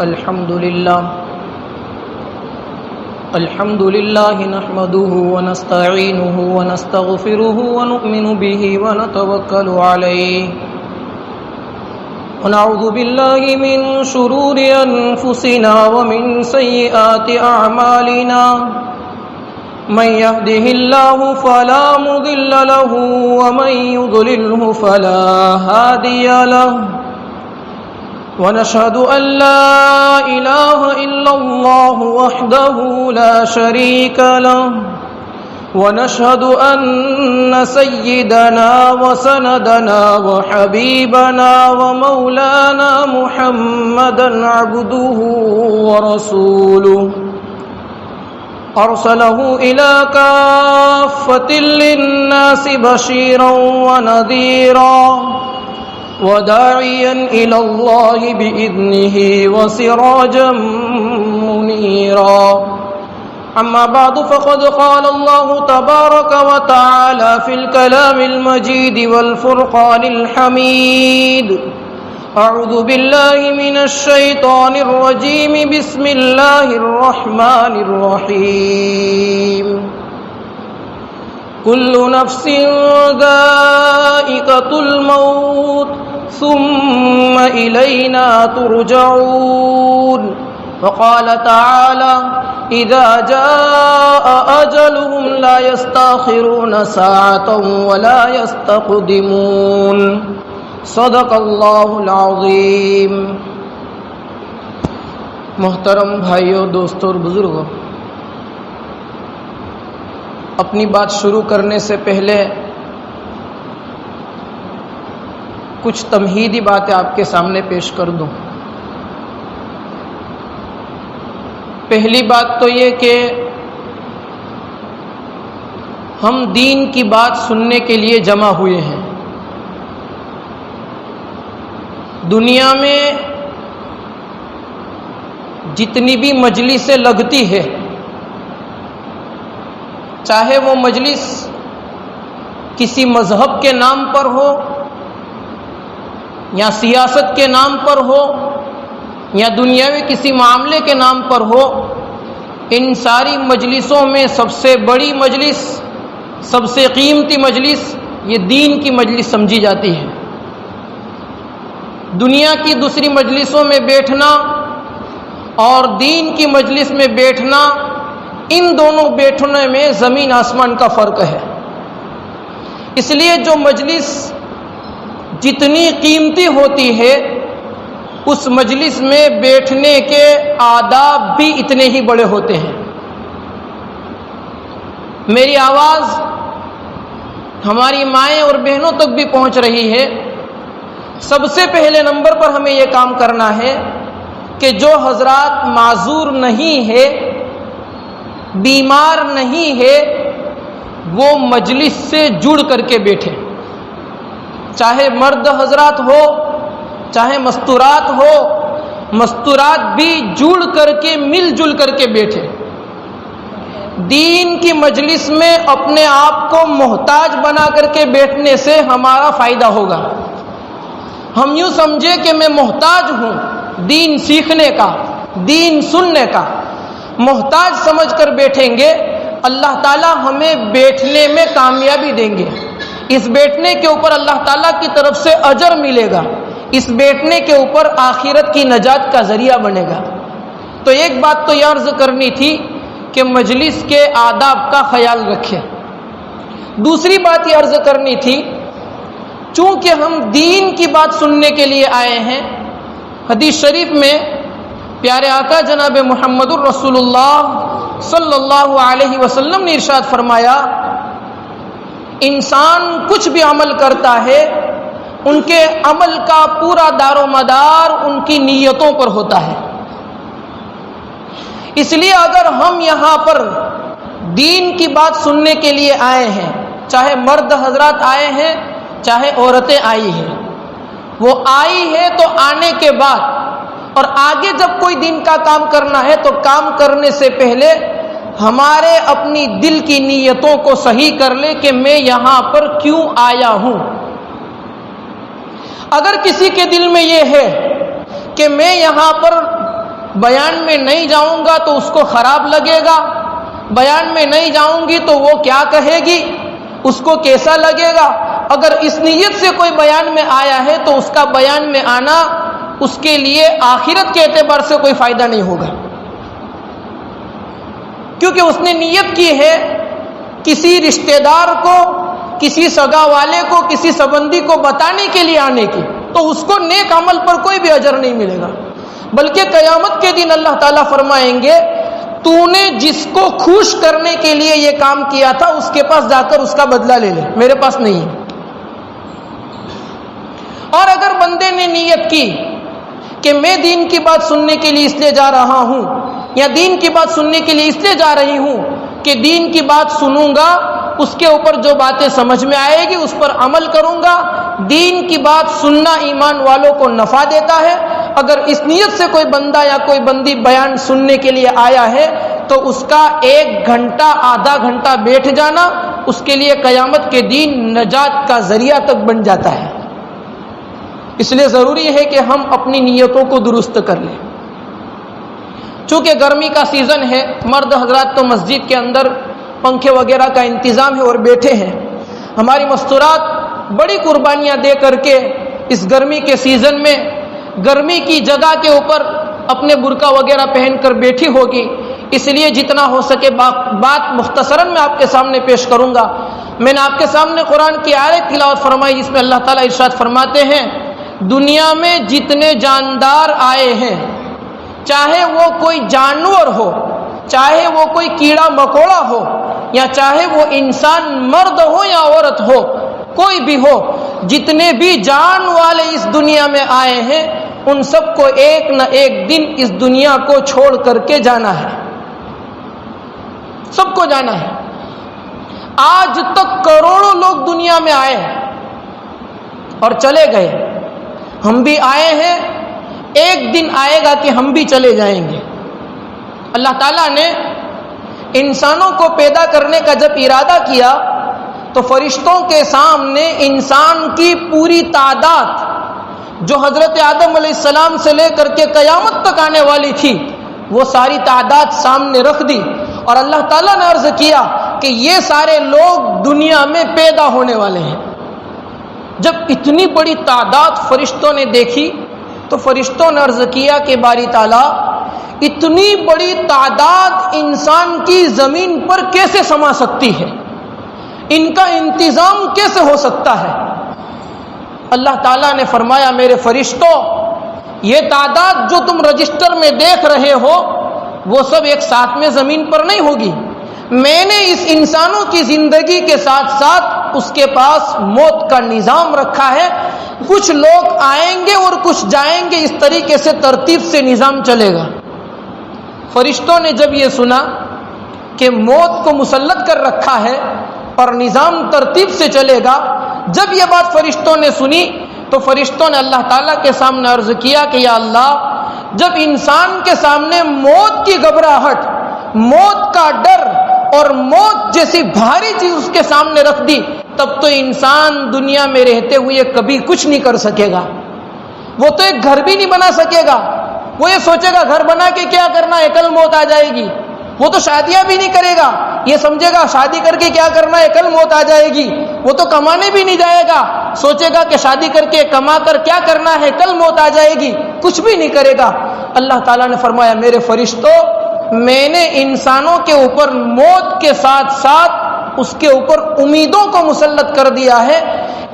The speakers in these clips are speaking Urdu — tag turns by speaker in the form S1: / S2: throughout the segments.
S1: الحمد لله نحمده ونستعينه ونستغفره ونؤمن به ونتوكل عليه ونعوذ بالله من شرور أنفسنا ومن سيئات أعمالنا من يهده الله فلا مضل له ومن يضلله فلا هادي له ونشهد أن لا إله إلا الله وحده لا شريك له ونشهد أن سيدنا وسندنا وحبيبنا ومولانا محمدا عبده ورسوله أرسله إلى كافة للناس بشيرا ونذيرا وداعيا إلى الله بإذنه وسراجا منيرا أما بعد فقد قال الله تبارك وتعالى في الكلام المجيد والفرقان الحميد أعوذ بالله من الشيطان الرجيم بسم الله الرحمن الرحيم كل نفس ذائقة الموت ثم إلينا ترجعون وقال تعالى إذا جاء أجلهم لا يستأخرون ساعة ولا يستقدمون صدق اللہ العظیم۔ محترم بھائیوں، دوستوں اور بزرگوں، اپنی بات شروع کرنے سے پہلے کچھ تمہیدی باتیں آپ کے سامنے پیش کر دوں۔ پہلی بات تو یہ کہ ہم دین کی بات سننے کے لیے جمع ہوئے ہیں۔ دنیا میں جتنی بھی مجلسیں لگتی ہے، چاہے وہ مجلس کسی مذہب کے نام پر ہو یا سیاست کے نام پر ہو یا دنیاوی کسی معاملے کے نام پر ہو، ان ساری مجلسوں میں سب سے بڑی مجلس، سب سے قیمتی مجلس یہ دین کی مجلس سمجھی جاتی ہے۔ دنیا کی دوسری مجلسوں میں بیٹھنا اور دین کی مجلس میں بیٹھنا، ان دونوں بیٹھنے میں زمین آسمان کا فرق ہے۔ اس لیے جو مجلس جتنی قیمتی ہوتی ہے، اس مجلس میں بیٹھنے کے آداب بھی اتنے ہی بڑے ہوتے ہیں۔ میری آواز ہماری مائیں اور بہنوں تک بھی پہنچ رہی ہے۔ سب سے پہلے نمبر پر ہمیں یہ کام کرنا ہے کہ جو حضرات معذور نہیں ہے، بیمار نہیں ہے، وہ مجلس سے جڑ کر کے بیٹھے، چاہے مرد حضرات ہو چاہے مستورات ہو، مستورات بھی جڑ کر کے مل جل کر کے بیٹھے۔ دین کی مجلس میں اپنے آپ کو محتاج بنا کر کے بیٹھنے سے ہمارا فائدہ ہوگا۔ ہم یوں سمجھے کہ میں محتاج ہوں دین سیکھنے کا، دین سننے کا، محتاج سمجھ کر بیٹھیں گے، اللہ تعالیٰ ہمیں بیٹھنے میں کامیابی دیں گے۔ اس بیٹھنے کے اوپر اللہ تعالیٰ کی طرف سے اجر ملے گا، اس بیٹھنے کے اوپر آخرت کی نجات کا ذریعہ بنے گا۔ تو ایک بات تو یہ عرض کرنی تھی کہ مجلس کے آداب کا خیال رکھیں۔ دوسری بات یہ عرض کرنی تھی، چونکہ ہم دین کی بات سننے کے لیے آئے ہیں، حدیث شریف میں پیارے آقا جناب محمد الرسول اللہ صلی اللہ علیہ وسلم نے ارشاد فرمایا، انسان کچھ بھی عمل کرتا ہے، ان کے عمل کا پورا دار و مدار ان کی نیتوں پر ہوتا ہے۔ اس لیے اگر ہم یہاں پر دین کی بات سننے کے لیے آئے ہیں، چاہے مرد حضرات آئے ہیں چاہے عورتیں آئی ہیں، وہ آئی ہے تو آنے کے بعد اور آگے جب کوئی دین کا کام کرنا ہے تو کام کرنے سے پہلے ہمارے اپنی دل کی نیتوں کو صحیح کر لے کہ میں یہاں پر کیوں آیا ہوں۔ اگر کسی کے دل میں یہ ہے کہ میں یہاں پر بیان میں نہیں جاؤں گا تو اس کو خراب لگے گا، بیان میں نہیں جاؤں گی تو وہ کیا کہے گی، اس کو کیسا لگے گا۔ اگر اس نیت سے کوئی بیان میں آیا ہے تو اس کا بیان میں آنا اس کے لیے آخرت کے اعتبار سے کوئی فائدہ نہیں ہوگا، کیونکہ اس نے نیت کی ہے کسی رشتہ دار کو، کسی سگا والے کو، کسی سبندی کو بتانے کے لیے آنے کی، تو اس کو نیک عمل پر کوئی بھی اجر نہیں ملے گا، بلکہ قیامت کے دن اللہ تعالیٰ فرمائیں گے تو نے جس کو خوش کرنے کے لیے یہ کام کیا تھا اس کے پاس جا کر اس کا بدلہ لے لے، میرے پاس نہیں ہے۔ اور اگر بندے نے نیت کی کہ میں دین کی بات سننے کے لیے اس لیے جا رہا ہوں، یا دین کی بات سننے کے لیے اس لیے جا رہی ہوں کہ دین کی بات سنوں گا، اس کے اوپر جو باتیں سمجھ میں آئے گی اس پر عمل کروں گا، دین کی بات سننا ایمان والوں کو نفع دیتا ہے، اگر اس نیت سے کوئی بندہ یا کوئی بندی بیان سننے کے لیے آیا ہے تو اس کا 1 گھنٹہ آدھا گھنٹہ بیٹھ جانا اس کے لیے قیامت کے دن نجات کا ذریعہ تک بن جاتا ہے۔ اس لیے ضروری ہے کہ ہم اپنی نیتوں کو درست کر لیں۔ چونکہ گرمی کا سیزن ہے، مرد حضرات تو مسجد کے اندر پنکھے وغیرہ کا انتظام ہے اور بیٹھے ہیں، ہماری مستورات بڑی قربانیاں دے کر کے اس گرمی کے سیزن میں گرمی کی جگہ کے اوپر اپنے برقع وغیرہ پہن کر بیٹھی ہوگی، اس لیے جتنا ہو سکے بات مختصراً میں آپ کے سامنے پیش کروں گا۔ میں نے آپ کے سامنے قرآن کی آیت تلاوت فرمائی جس میں اللہ تعالیٰ ارشاد فرماتے ہیں دنیا میں جتنے جاندار آئے ہیں، چاہے وہ کوئی جانور ہو، چاہے وہ کوئی کیڑا مکوڑا ہو، یا چاہے وہ انسان مرد ہو یا عورت ہو، کوئی بھی ہو، جتنے بھی جان والے اس دنیا میں آئے ہیں ان سب کو ایک نہ ایک دن اس دنیا کو چھوڑ کر کے جانا ہے، سب کو جانا ہے۔ آج تک کروڑوں لوگ دنیا میں آئے اور چلے گئے، ہم بھی آئے ہیں، ایک دن آئے گا کہ ہم بھی چلے جائیں گے۔ اللہ تعالیٰ نے انسانوں کو پیدا کرنے کا جب ارادہ کیا تو فرشتوں کے سامنے انسان کی پوری تعداد جو حضرت آدم علیہ السلام سے لے کر کے قیامت تک آنے والی تھی وہ ساری تعداد سامنے رکھ دی، اور اللہ تعالیٰ نے عرض کیا کہ یہ سارے لوگ دنیا میں پیدا ہونے والے ہیں۔ جب اتنی بڑی تعداد فرشتوں نے دیکھی تو فرشتوں نے عرض کیا کہ باری تعالیٰ اتنی بڑی تعداد انسان کی زمین پر کیسے سما سکتی ہے، ان کا انتظام کیسے ہو سکتا ہے؟ اللہ تعالیٰ نے فرمایا میرے فرشتوں یہ تعداد جو تم رجسٹر میں دیکھ رہے ہو وہ سب ایک ساتھ میں زمین پر نہیں ہوگی، میں نے اس انسانوں کی زندگی کے ساتھ ساتھ اس کے پاس موت کا نظام رکھا ہے، کچھ لوگ آئیں گے اور کچھ جائیں گے، اس طریقے سے ترتیب سے نظام چلے گا۔ فرشتوں نے جب یہ سنا کہ موت کو مسلط کر رکھا ہے اور نظام ترتیب سے چلے گا، جب یہ بات فرشتوں نے سنی تو فرشتوں نے اللہ تعالیٰ کے سامنے عرض کیا کہ یا اللہ جب انسان کے سامنے موت کی گھبراہٹ، موت کا ڈر اور موت جیسی بھاری چیز اس کے سامنے رکھ دی تب تو انسان دنیا میں رہتے ہوئے کبھی کچھ نہیں کر سکے گا، وہ تو ایک گھر بھی نہیں بنا سکے گا، وہ یہ سوچے گا گھر بنا کے کیا کرنا ہے، کل موت آ جائے گی، وہ تو شادیاں بھی نہیں کرے گا، یہ سمجھے گا شادی کر کے کیا کرنا ہے، کل موت آ جائے گی، وہ تو کمانے بھی نہیں جائے گا، سوچے گا کہ شادی کر کے کما کر کیا کرنا ہے، کل موت آ جائے گی، کچھ بھی نہیں کرے گا۔ اللہ تعالیٰ نے فرمایا میرے فرشتوں میں نے انسانوں کے اوپر موت کے ساتھ ساتھ اس کے اوپر امیدوں کو مسلط کر دیا ہے،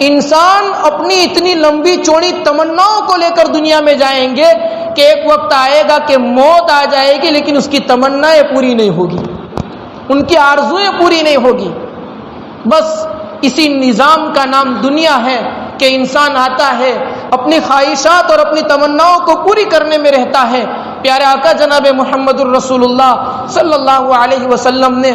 S1: انسان اپنی اتنی لمبی چوڑی تمناؤں کو لے کر دنیا میں جائیں گے کہ ایک وقت آئے گا کہ موت آ جائے گی لیکن اس کی تمنائیں پوری نہیں ہوگی، ان کی آرزویں پوری نہیں ہوگی۔ بس اسی نظام کا نام دنیا ہے کہ انسان آتا ہے اپنی خواہشات اور اپنی تمناؤں کو پوری کرنے میں رہتا ہے۔ پیارے آقا جناب محمد الرسول اللہ صلی اللہ علیہ وسلم نے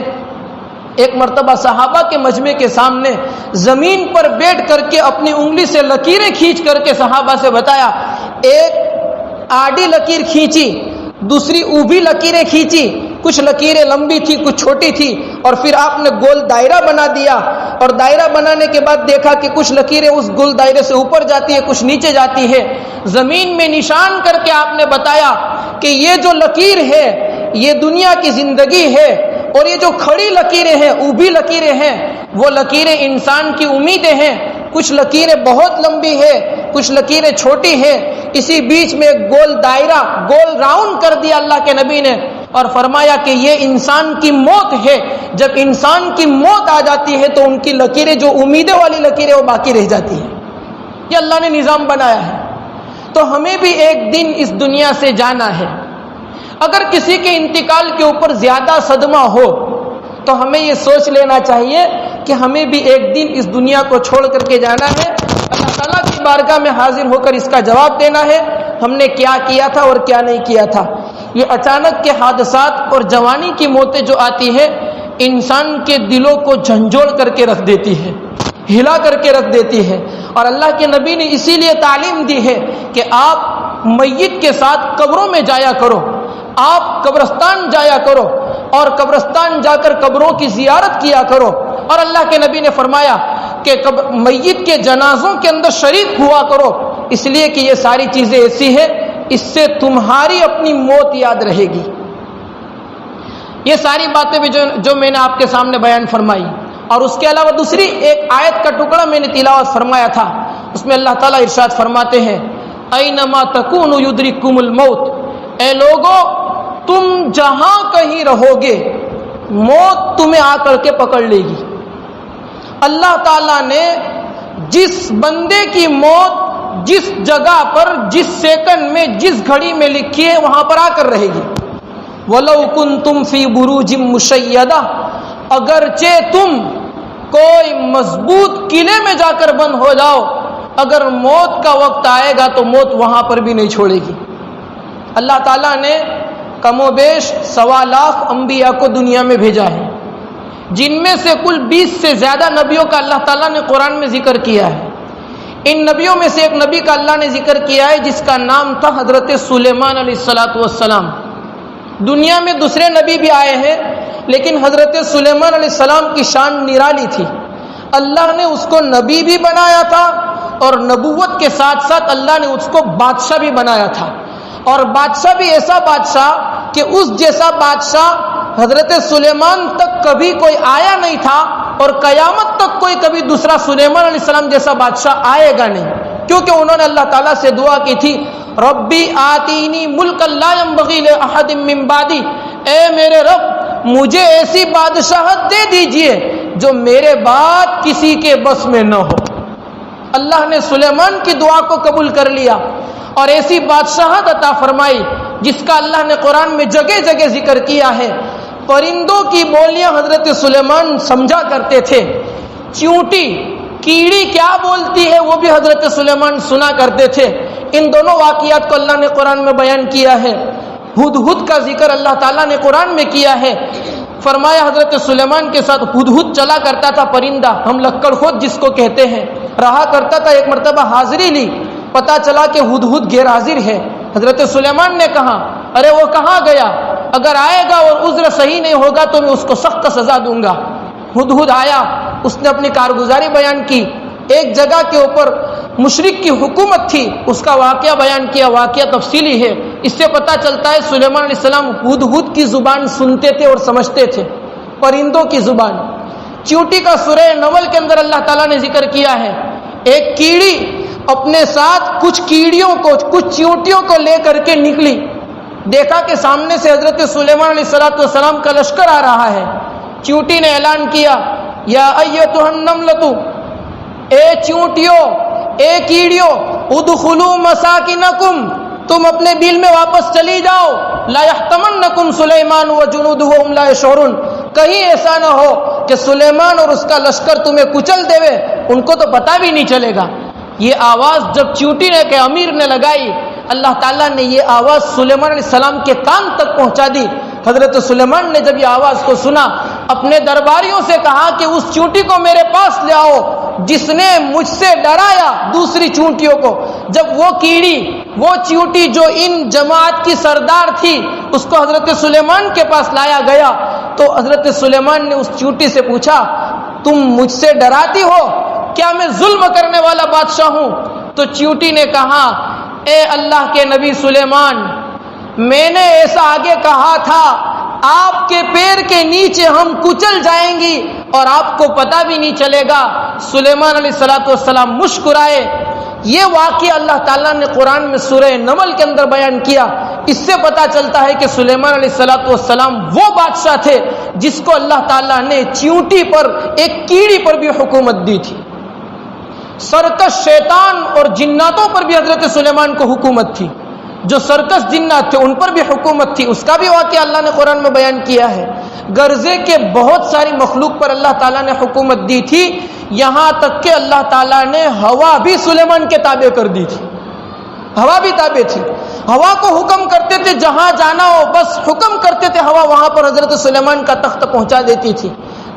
S1: ایک مرتبہ صحابہ کے مجمع کے سامنے زمین پر بیٹھ کر کے اپنی انگلی سے لکیریں کھینچ کر کے صحابہ سے بتایا، ایک آڑی لکیر کھینچی، دوسری اوبھی لکیریں کھینچی، کچھ لکیریں لمبی تھی کچھ چھوٹی تھی، اور پھر آپ نے گول دائرہ بنا دیا، اور دائرہ بنانے کے بعد دیکھا کہ کچھ لکیریں اس گول دائرے سے اوپر جاتی ہے کچھ نیچے جاتی ہے، زمین میں نشان کر کے آپ نے بتایا کہ یہ جو لکیر ہے یہ دنیا کی زندگی ہے، اور یہ جو کھڑی لکیریں ہیں اوبھی لکیریں ہیں وہ لکیریں انسان کی امیدیں ہیں، کچھ لکیریں بہت لمبی ہے کچھ لکیریں چھوٹی ہیں، اسی بیچ میں ایک گول دائرہ گول راؤنڈ کر دیا اللہ کے نبی نے، اور فرمایا کہ یہ انسان کی موت ہے، جب انسان کی موت آ جاتی ہے تو ان کی لکیریں جو امیدیں والی لکیریں وہ باقی رہ جاتی ہیں۔ یہ اللہ نے نظام بنایا ہے۔ تو ہمیں بھی ایک دن اس دنیا سے جانا ہے۔ اگر کسی کے انتقال کے اوپر زیادہ صدمہ ہو تو ہمیں یہ سوچ لینا چاہیے کہ ہمیں بھی ایک دن اس دنیا کو چھوڑ کر کے جانا ہے، اللہ تعالیٰ کی بارگاہ میں حاضر ہو کر اس کا جواب دینا ہے ہم نے کیا کیا تھا اور کیا نہیں کیا تھا۔ یہ اچانک کے حادثات اور جوانی کی موتیں جو آتی ہے انسان کے دلوں کو جھنجھوڑ کر کے رکھ دیتی ہے، ہلا کر کے رکھ دیتی ہے، اور اللہ کے نبی نے اسی لیے تعلیم دی ہے کہ آپ میت کے ساتھ قبروں میں جایا کرو، آپ قبرستان جایا کرو اور قبرستان جا کر قبروں کی زیارت کیا کرو، اور اللہ کے نبی نے فرمایا کہ میت کے جنازوں کے اندر شریک ہوا کرو، اس لیے کہ یہ ساری چیزیں ایسی ہیں اس سے تمہاری اپنی موت یاد رہے گی۔ یہ ساری باتیں بھی جو میں نے آپ کے سامنے بیان فرمائی، اور اس کے علاوہ دوسری ایک آیت کا ٹکڑا میں نے تلاوت فرمایا تھا، اس میں اللہ تعالیٰ ارشاد فرماتے ہیں اینما تکونوا یدرککم الموت، اے لوگو تم جہاں کہیں رہو گے موت تمہیں آ کر کے پکڑ لے گی۔ اللہ تعالیٰ نے جس بندے کی موت جس جگہ پر جس سیکنڈ میں جس گھڑی میں لکھی ہے وہاں پر آ کر رہے گی۔ وَلَوْ كُنْتُمْ فِي بُرُوجٍ مُشَيَّدَةٍ، اگرچہ تم کوئی مضبوط قلعے میں جا کر بند ہو جاؤ، اگر موت کا وقت آئے گا تو موت وہاں پر بھی نہیں چھوڑے گی۔ اللہ تعالیٰ نے کم و بیش 1.25 لاکھ انبیاء کو دنیا میں بھیجا ہے، جن میں سے کل 20 سے زیادہ نبیوں کا اللہ تعالیٰ نے قرآن میں ذکر کیا ہے۔ ان نبیوں میں سے ایک نبی کا اللہ نے ذکر کیا ہے جس کا نام تھا حضرت سلیمان علیہ السلام۔ دنیا میں دوسرے نبی بھی آئے ہیں لیکن حضرت سلیمان علیہ السلام کی شان نرالی تھی، اللہ نے اس کو نبی بھی بنایا تھا اور نبوت کے ساتھ ساتھ اللہ نے اس کو بادشاہ بھی بنایا تھا، اور بادشاہ بھی ایسا بادشاہ کہ اس جیسا بادشاہ حضرت سلیمان تک کبھی کوئی آیا نہیں تھا، اور قیامت تک کوئی کبھی دوسرا سلیمان علیہ السلام جیسا بادشاہ آئے گا نہیں، کیونکہ انہوں نے اللہ تعالیٰ سے دعا کی تھی ربی آتینی ملک لا ینبغی لأحد من بعدی، اے میرے رب مجھے ایسی بادشاہت دے دیجئے جو میرے بعد کسی کے بس میں نہ ہو۔ اللہ نے سلیمان کی دعا کو قبول کر لیا اور ایسی بادشاہت عطا فرمائی جس کا اللہ نے قرآن میں جگہ جگہ ذکر کیا ہے۔ پرندوں کی بولیاں حضرت سلیمان سمجھا کرتے تھے، چیونٹی کیڑی کیا بولتی ہے وہ بھی حضرت سلیمان سنا کرتے تھے۔ ان دونوں واقعات کو اللہ نے قرآن میں بیان کیا ہے۔ ہدہد کا ذکر اللہ تعالیٰ نے قرآن میں کیا ہے، فرمایا حضرت سلیمان کے ساتھ ہدہد چلا کرتا تھا پرندہ، ہم لکڑ خود جس کو کہتے ہیں، رہا کرتا تھا، ایک مرتبہ حاضری لی، پتا چلا کہ ہدہد غیر حاضر ہے۔ حضرت سلیمان نے کہا ارے وہ کہاں گیا، اگر آئے گا اور عذر صحیح نہیں ہوگا تو میں اس کو سخت سزا دوں گا۔ ہدہد آیا، اس نے اپنی کارگزاری بیان کی، ایک جگہ کے اوپر مشرک کی حکومت تھی، اس کا واقعہ بیان کیا، واقعہ تفصیلی ہے، اس سے پتہ چلتا ہے سلیمان علیہ السلام ہدہد کی زبان سنتے تھے اور سمجھتے تھے، پرندوں کی زبان۔ چیونٹی کا سورہ نمل کے اندر اللہ تعالیٰ نے ذکر کیا ہے، ایک کیڑی اپنے ساتھ کچھ کیڑیوں کو کچھ چیونٹیوں کو لے کر کے نکلی، دیکھا کہ سامنے سے حضرت سلیمان علیہ السلام کا لشکر آ رہا ہے۔ چیونٹی نے اعلان کیا یا ایتھا النملۃ، اے چیونٹیوں، اے کیڑیوں، ادخلوا مساکنکم، تم اپنے بیل میں واپس چلی جاؤ، لا یحطمنکم سلیمان وجنودہ وہم لا یشعرون، کہیں ایسا نہ ہو کہ سلیمان اور اس کا لشکر تمہیں کچل دے، ان کو تو پتہ بھی نہیں چلے گا۔ یہ آواز جب چیونٹی نے کہ امیر نے لگائی، اللہ تعالیٰ نے یہ آواز سلیمان علیہ السلام کے کان تک پہنچا دی۔ حضرت سلیمان نے جب یہ آواز کو سنا، اپنے درباریوں سے کہا کہ اس چیونٹی کو میرے پاس لے آؤ جس نے مجھ سے ڈرایا دوسری چیونٹیوں کو۔ جب وہ کیڑی، وہ چیونٹی جو ان جماعت کی سردار تھی، اس کو حضرت سلیمان کے پاس لایا گیا تو حضرت سلیمان نے اس چیونٹی سے پوچھا تم مجھ سے ڈراتی ہو؟ کیا میں ظلم کرنے والا بادشاہ ہوں؟ تو چیونٹی نے کہا اے اللہ کے نبی سلیمان، میں نے ایسا آگے کہا تھا آپ کے پیر کے نیچے ہم کچل جائیں گی اور آپ کو پتہ بھی نہیں چلے گا۔ سلیمان علیہ السلام مسکرائے۔ یہ واقعہ اللہ تعالیٰ نے قرآن میں سورہ نمل کے اندر بیان کیا۔ اس سے پتہ چلتا ہے کہ سلیمان علیہ السلام وہ بادشاہ تھے جس کو اللہ تعالیٰ نے چیونٹی پر، ایک کیڑی پر بھی حکومت دی تھی۔ سرکش شیطان اور جناتوں پر بھی حضرت سلیمان کو حکومت تھی۔ جو سرکش جنات تھے ان پر بھی حکومت تھی، اس کا بھی واقعہ اللہ نے قرآن میں بیان کیا ہے۔ گرزے کے بہت ساری مخلوق پر اللہ تعالیٰ نے حکومت دی تھی، یہاں تک کہ اللہ تعالیٰ نے ہوا بھی سلیمان کے تابع کر دی تھی۔ ہوا بھی تابع تھی، ہوا کو حکم کرتے تھے جہاں جانا ہو بس حکم کرتے تھے، ہوا وہاں پر حضرت سلیمان کا تخت پہنچا دیتی تھی۔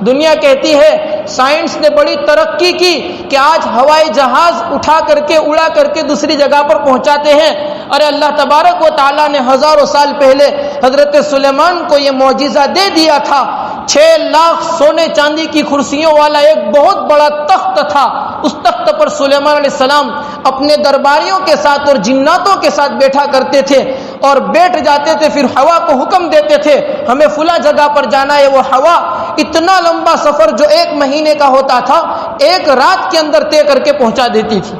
S1: دنیا کہتی ہے سائنس نے بڑی ترقی کی کہ آج ہوائی جہاز اٹھا کر کے اڑا کر کے دوسری جگہ پر پہنچاتے ہیں۔ ارے اللہ تبارک و تعالیٰ نے ہزاروں سال پہلے حضرت سلیمان کو یہ معجزہ دے دیا تھا۔ 6 لاکھ سونے چاندی کی کرسیوں والا ایک بہت بڑا تخت تھا۔ اس تخت پر سلیمان علیہ السلام اپنے درباریوں کے ساتھ اور جناتوں کے ساتھ بیٹھا کرتے تھے اور بیٹھ جاتے تھے، پھر ہوا کو حکم دیتے تھے ہمیں فلاں جگہ پر جانا ہے۔ وہ ہوا اتنا لمبا سفر جو 1 مہینے کا ہوتا تھا 1 رات کے اندر طے کر کے پہنچا دیتی تھی۔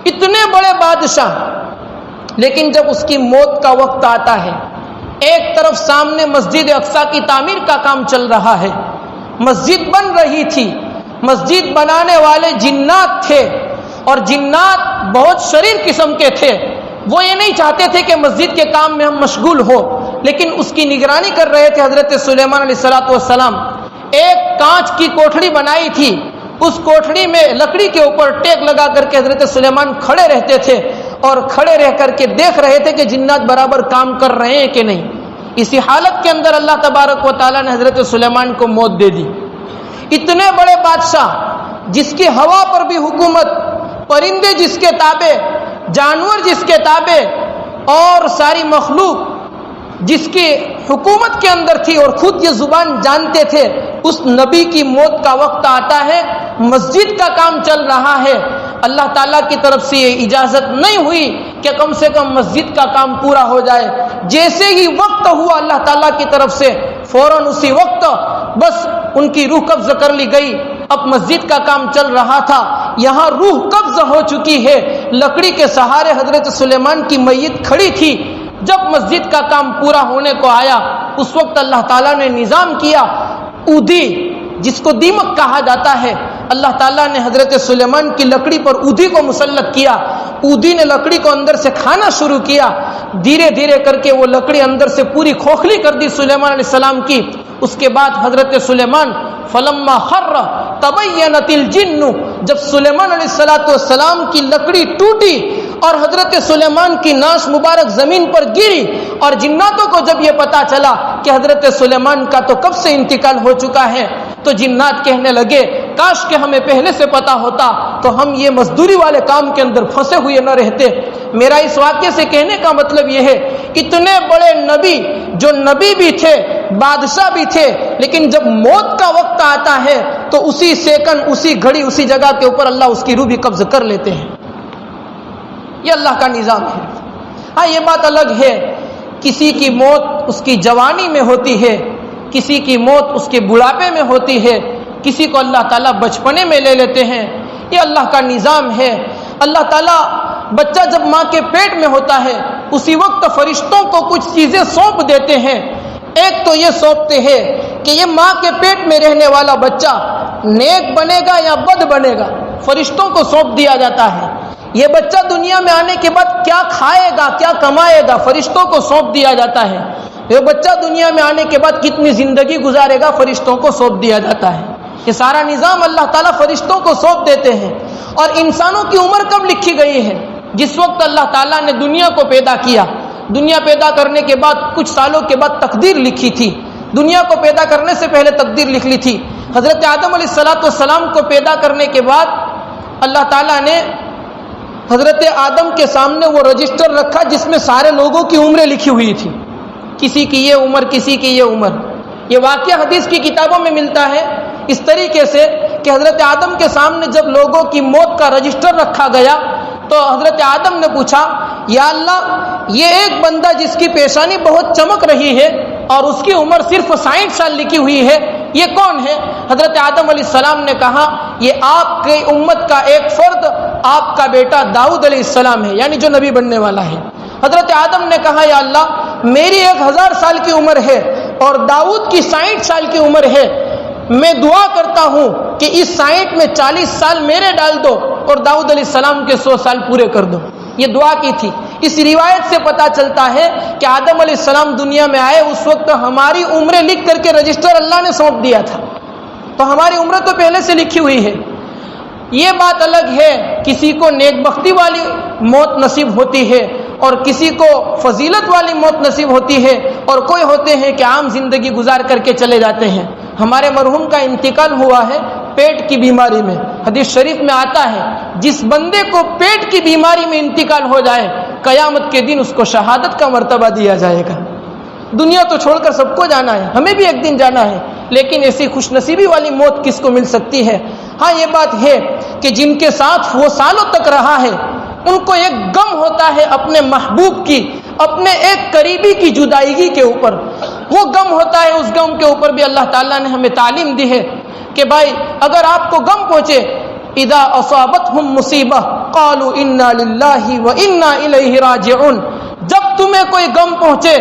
S1: اتنے بڑے بادشاہ، لیکن جب اس کی موت کا وقت آتا ہے، ایک طرف سامنے مسجد اقصی کی تعمیر کا کام چل رہا ہے، مسجد بن رہی تھی، مسجد بنانے والے جنات تھے اور جنات بہت شریر قسم کے تھے۔ وہ یہ نہیں چاہتے تھے کہ مسجد کے کام میں ہم مشغول ہو، لیکن اس کی نگرانی کر رہے تھے حضرت سلیمان علیہ السلام۔ ایک کانچ کی کوٹھڑی بنائی تھی، اس کوٹھڑی میں لکڑی کے اوپر ٹیک لگا کر کے حضرت سلیمان کھڑے رہتے تھے اور کھڑے رہ کر کے دیکھ رہے تھے کہ جنات برابر کام کر رہے ہیں کہ نہیں۔ اسی حالت کے اندر اللہ تبارک و تعالیٰ نے حضرت سلیمان کو موت دے دی۔ اتنے بڑے بادشاہ جس کی ہوا پر بھی حکومت، پرندے جس کے تابع، جانور جس کے تابع اور ساری مخلوق جس کی حکومت کے اندر تھی اور خود یہ زبان جانتے تھے، اس نبی کی موت کا وقت آتا ہے، مسجد کا کام چل رہا ہے، اللہ تعالیٰ کی طرف سے یہ اجازت نہیں ہوئی کہ کم سے کم مسجد کا کام پورا ہو جائے۔ جیسے ہی وقت ہوا اللہ تعالیٰ کی طرف سے فوراً اسی وقت بس ان کی روح قبض کر لی گئی۔ اب مسجد کا کام چل رہا تھا، یہاں روح قبض ہو چکی ہے، لکڑی کے سہارے حضرت سلیمان کی میت کھڑی تھی۔ جب مسجد کا کام پورا ہونے کو آیا اس وقت اللہ تعالیٰ نے نظام کیا، اودھی جس کو دیمک کہا جاتا ہے، اللہ تعالیٰ نے حضرت سلیمان کی لکڑی پر اودھی کو مسلط کیا۔ اودھی نے لکڑی کو اندر سے کھانا شروع کیا، دھیرے دھیرے کر کے وہ لکڑی اندر سے پوری کھوکھلی کر دی سلیمان علیہ السلام کی۔ اس کے بعد حضرت سلیمان فلما خر تبینت الجن، جب سلیمان علیہ السلام کی لکڑی ٹوٹی اور حضرت سلیمان کی ناش مبارک زمین پر گری اور جناتوں کو جب یہ پتا چلا کہ حضرت سلیمان کا تو کب سے انتقال ہو چکا ہے، تو جنات کہنے لگے کاش کہ ہمیں پہلے سے پتا ہوتا تو ہم یہ مزدوری والے کام کے اندر پھنسے ہوئے نہ رہتے۔ میرا اس واقعے سے کہنے کا مطلب یہ ہے، اتنے بڑے نبی جو نبی بھی تھے، بادشاہ بھی تھے، لیکن جب موت کا وقت آتا ہے تو اسی سیکنڈ، اسی گھڑی، اسی جگہ کے اوپر اللہ اس کی روح بھی قبض کر لیتے ہیں۔ یہ اللہ کا نظام ہے۔ ہاں یہ بات الگ ہے کسی کی موت اس کی جوانی میں ہوتی ہے، کسی کی موت اس کے بڑھاپے میں ہوتی ہے، کسی کو اللہ تعالیٰ بچپنے میں لے لیتے ہیں۔ یہ اللہ کا نظام ہے۔ اللہ تعالیٰ بچہ جب ماں کے پیٹ میں ہوتا ہے اسی وقت فرشتوں کو کچھ چیزیں سونپ دیتے ہیں۔ ایک تو یہ سونپتے ہیں کہ یہ ماں کے پیٹ میں رہنے والا بچہ نیک بنے گا یا بد بنے گا، فرشتوں کو سونپ دیا جاتا ہے۔ یہ بچہ دنیا میں آنے کے بعد کیا کھائے گا، کیا کمائے گا، فرشتوں کو سونپ دیا جاتا ہے۔ یہ بچہ دنیا میں آنے کے بعد کتنی زندگی گزارے گا، فرشتوں کو سونپ دیا جاتا ہے۔ یہ سارا نظام اللہ تعالیٰ فرشتوں کو سونپ دیتے ہیں۔ اور انسانوں کی عمر کب لکھی گئی ہے؟ جس وقت اللہ تعالیٰ نے دنیا کو پیدا کیا، دنیا پیدا کرنے کے بعد کچھ سالوں کے بعد تقدیر لکھی تھی۔ دنیا کو پیدا کرنے سے پہلے تقدیر لکھ لی تھی۔ حضرت آدم علیہ السلام کو پیدا کرنے کے بعد اللہ تعالیٰ نے حضرت آدم کے سامنے وہ رجسٹر رکھا جس میں سارے لوگوں کی عمریں لکھی ہوئی تھی۔ کسی کی یہ عمر، کسی کی یہ عمر. یہ واقعہ حدیث کی کتابوں میں ملتا ہے اس طریقے سے کہ حضرت آدم کے سامنے جب لوگوں کی موت کا رجسٹر رکھا گیا تو حضرت آدم نے پوچھا، یا اللہ یہ ایک بندہ جس کی پیشانی بہت چمک رہی ہے اور اس کی عمر صرف 60 سال لکھی ہوئی ہے، یہ کون ہے؟ حضرت آدم علیہ السلام نے کہا، یہ آپ کی امت کا ایک فرد، آپ کا بیٹا داؤد علیہ السلام ہے، یعنی جو نبی بننے والا ہے. حضرت آدم نے کہا، یا اللہ میری 1000 سال کی عمر ہے اور داؤد کی 60 سال کی عمر ہے، میں دعا کرتا ہوں کہ اس 60 میں 40 سال میرے ڈال دو اور داؤد علیہ السلام کے 100 سال پورے کر دو. یہ دعا کی تھی. اس روایت سے پتہ چلتا ہے کہ آدم علیہ السلام دنیا میں آئے اس وقت ہماری عمریں لکھ کر کے رجسٹر اللہ نے سونپ دیا تھا، تو ہماری عمریں تو پہلے سے لکھی ہوئی ہے. یہ بات الگ ہے کسی کو نیک بختی والی موت نصیب ہوتی ہے اور کسی کو فضیلت والی موت نصیب ہوتی ہے، اور کوئی ہوتے ہیں کہ عام زندگی گزار کر کے چلے جاتے ہیں. ہمارے مرحوم کا انتقال ہوا ہے پیٹ کی بیماری میں. حدیث شریف میں آتا ہے جس بندے کو پیٹ کی بیماری میں انتقال ہو جائے قیامت کے دن اس کو شہادت کا مرتبہ دیا جائے گا. دنیا تو چھوڑ کر سب کو جانا ہے، ہمیں بھی ایک دن جانا ہے، لیکن ایسی خوش نصیبی والی موت کس کو مل سکتی ہے؟ ہاں یہ بات ہے کہ جن کے ساتھ وہ سالوں تک رہا ہے ان کو ایک غم ہوتا ہے اپنے محبوب کی، اپنے ایک قریبی کی جدائیگی کے اوپر. وہ غم ہوتا ہے، اس غم کے اوپر بھی اللہ تعالیٰ نے ہمیں تعلیم دی ہے کہ بھائی اگر آپ کو غم پہنچے، اذا اصابتهم مصیبہ قالوا انا للہ وانا الیہ راجعون، جب تمہیں کوئی غم پہنچے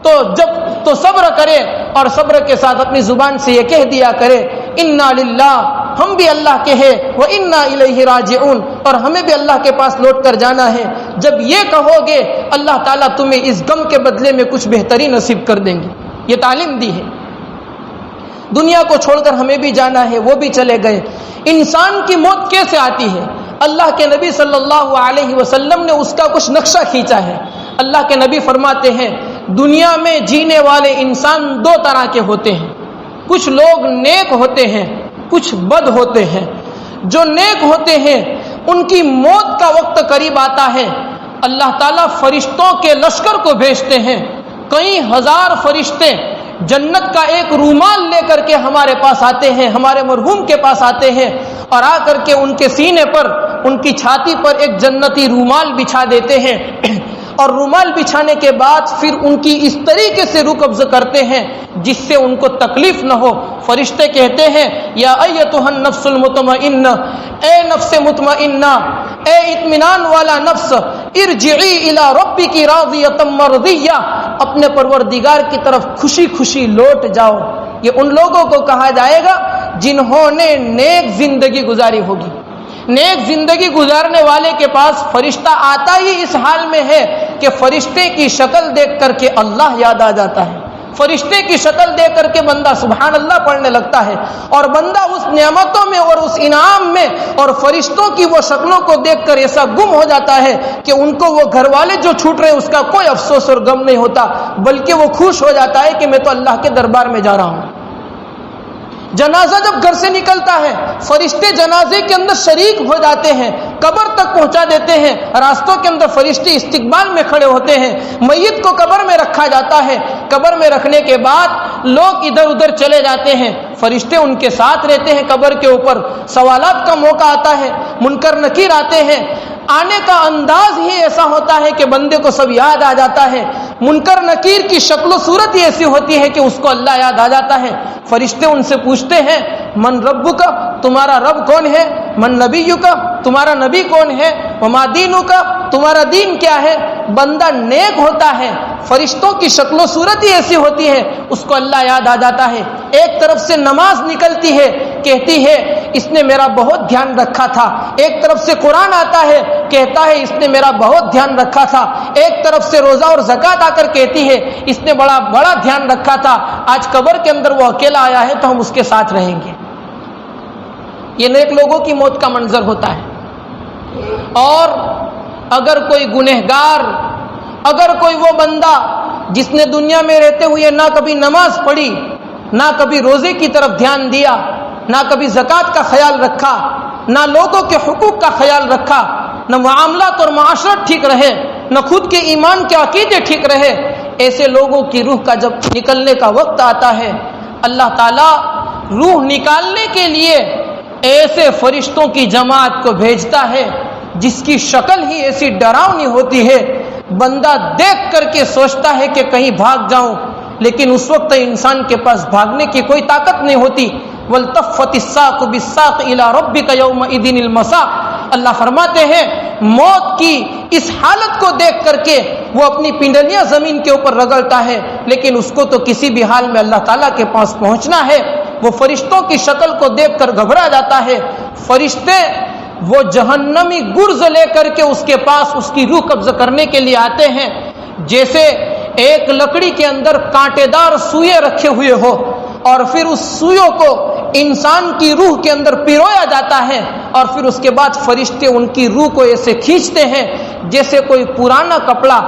S1: تو صبر کرے اور صبر کے ساتھ اپنی زبان سے یہ کہہ دیا کرے، انا للہ، ہم بھی اللہ کے ہیں، وانا الیہ راجعون، اور ہمیں بھی اللہ کے پاس لوٹ کر جانا ہے. جب یہ کہو گے اللہ تعالیٰ تمہیں اس غم کے بدلے میں کچھ بہترین نصیب کر دیں گے. یہ تعلیم دی ہے. دنیا کو چھوڑ کر ہمیں بھی جانا ہے، وہ بھی چلے گئے. انسان کی موت کیسے آتی ہے؟ اللہ کے نبی صلی اللہ علیہ وسلم نے اس کا کچھ نقشہ کھینچا ہے. اللہ کے نبی فرماتے ہیں دنیا میں جینے والے انسان 2 طرح کے ہوتے ہیں. کچھ لوگ نیک ہوتے ہیں، کچھ بد ہوتے ہیں. جو نیک ہوتے ہیں ان کی موت کا وقت قریب آتا ہے، اللہ تعالیٰ فرشتوں کے لشکر کو بھیجتے ہیں. کئی ہزار فرشتے جنت کا ایک رومال لے کر کے ہمارے پاس آتے ہیں، ہمارے مرحوم کے پاس آتے ہیں، اور آ کر کے ان کے سینے پر، ان کی چھاتی پر ایک جنتی رومال بچھا دیتے ہیں. اور رومال بچھانے کے بعد پھر ان کی اس طریقے سے روح قبض کرتے ہیں جس سے ان کو تکلیف نہ ہو. فرشتے کہتے ہیں یا ایتھا النفس المطمئنہ، اے نفس مطمئنہ، اے اطمینان والا نفس، ارجعی الی ربک راضیۃ مرضیہ، اپنے پروردگار کی طرف خوشی خوشی لوٹ جاؤ. یہ ان لوگوں کو کہا جائے گا جنہوں نے نیک زندگی گزاری ہوگی. نیک زندگی گزارنے والے کے پاس فرشتہ آتا ہی اس حال میں ہے کہ فرشتے کی شکل دیکھ کر کے اللہ یاد آ جاتا ہے. فرشتے کی شکل دیکھ کر کے بندہ سبحان اللہ پڑھنے لگتا ہے، اور بندہ اس نعمتوں میں اور اس انعام میں اور فرشتوں کی وہ شکلوں کو دیکھ کر ایسا گم ہو جاتا ہے کہ ان کو وہ گھر والے جو چھوٹ رہے اس کا کوئی افسوس اور غم نہیں ہوتا، بلکہ وہ خوش ہو جاتا ہے کہ میں تو اللہ کے دربار میں جا رہا ہوں. جنازہ جب گھر سے نکلتا ہے فرشتے جنازے کے اندر شریک ہو جاتے ہیں، قبر تک پہنچا دیتے ہیں. راستوں کے اندر فرشتے استقبال میں کھڑے ہوتے ہیں. میت کو قبر میں رکھا جاتا ہے. قبر میں رکھنے کے بعد لوگ ادھر ادھر چلے جاتے ہیں، فرشتے ان کے ساتھ رہتے ہیں. قبر کے اوپر سوالات کا موقع آتا ہے، منکر نکیر آتے ہیں. آنے کا انداز ہی ایسا ہوتا ہے کہ بندے کو سب یاد آ جاتا ہے. منکر نکیر کی شکل و صورت ہی ایسی ہوتی ہے کہ اس کو اللہ یاد آ جاتا ہے. فرشتے ان سے پوچھتے ہیں من ربک، تمہارا رب کون ہے؟ من نبیک، تمہارا نبی کون ہے؟ وما دینک، تمہارا دین کیا ہے؟ بندہ نیک ہوتا ہے، فرشتوں کی شکل و صورت ہی ایسی ہوتی ہے، اس کو اللہ یاد آ جاتا ہے. ایک طرف سے نماز نکلتی ہے، کہتی ہے اس نے میرا بہت دھیان رکھا تھا. ایک طرف سے قرآن آتا ہے، کہتا ہے اس نے میرا بہت دھیان رکھا تھا. ایک طرف سے روزہ اور زکوٰۃ آ کر کہتی ہے اس نے بڑا دھیان رکھا تھا. آج قبر کے اندر وہ اکیلا آیا ہے تو ہم اس کے ساتھ رہیں گے. یہ نیک لوگوں کی موت کا منظر ہوتا ہے. اور اگر کوئی گنہگار، اگر کوئی وہ بندہ جس نے دنیا میں رہتے ہوئے نہ کبھی نماز پڑھی، نہ کبھی روزے کی طرف دھیان دیا، نہ کبھی زکوٰۃ کا خیال رکھا، نہ لوگوں کے حقوق کا خیال رکھا، نہ معاملات اور معاشرت ٹھیک رہے، نہ خود کے ایمان کے عقیدے ٹھیک رہے، ایسے لوگوں کی روح کا جب نکلنے کا وقت آتا ہے، اللہ تعالیٰ روح نکالنے کے لیے ایسے فرشتوں کی جماعت کو بھیجتا ہے جس کی شکل ہی ایسی ڈراؤنی ہوتی ہے، بندہ دیکھ کر کے سوچتا ہے کہ کہیں بھاگ جاؤں، لیکن اس وقت انسان کے پاس بھاگنے کی کوئی طاقت نہیں ہوتی۔ وَالْتَفَّتِ السَّاقُ بِالسَّاقِ إِلَىٰ رَبِّكَ يَوْمَئِذٍ الْمَسَاقُ، اللہ فرماتے ہیں موت کی اس حالت کو دیکھ کر کے وہ اپنی پنڈلیاں زمین کے اوپر رگڑتا ہے، لیکن اس کو تو کسی بھی حال میں اللہ تعالیٰ کے پاس پہنچنا ہے۔ وہ فرشتوں کی شکل کو دیکھ کر گھبرا جاتا ہے۔ فرشتے وہ جہنمی گرز لے کر کے اس کے پاس اس کی روح قبض کرنے کے لیے آتے ہیں، جیسے ایک لکڑی کے اندر کانٹے دار سوئے رکھے ہوئے ہو، اور پھر اس سوئوں کو انسان کی روح کے اندر پیرویا جاتا ہے، اور پھر اس کے بعد فرشتے ان کی روح کو ایسے کھینچتے ہیں جیسے کوئی پرانا کپڑا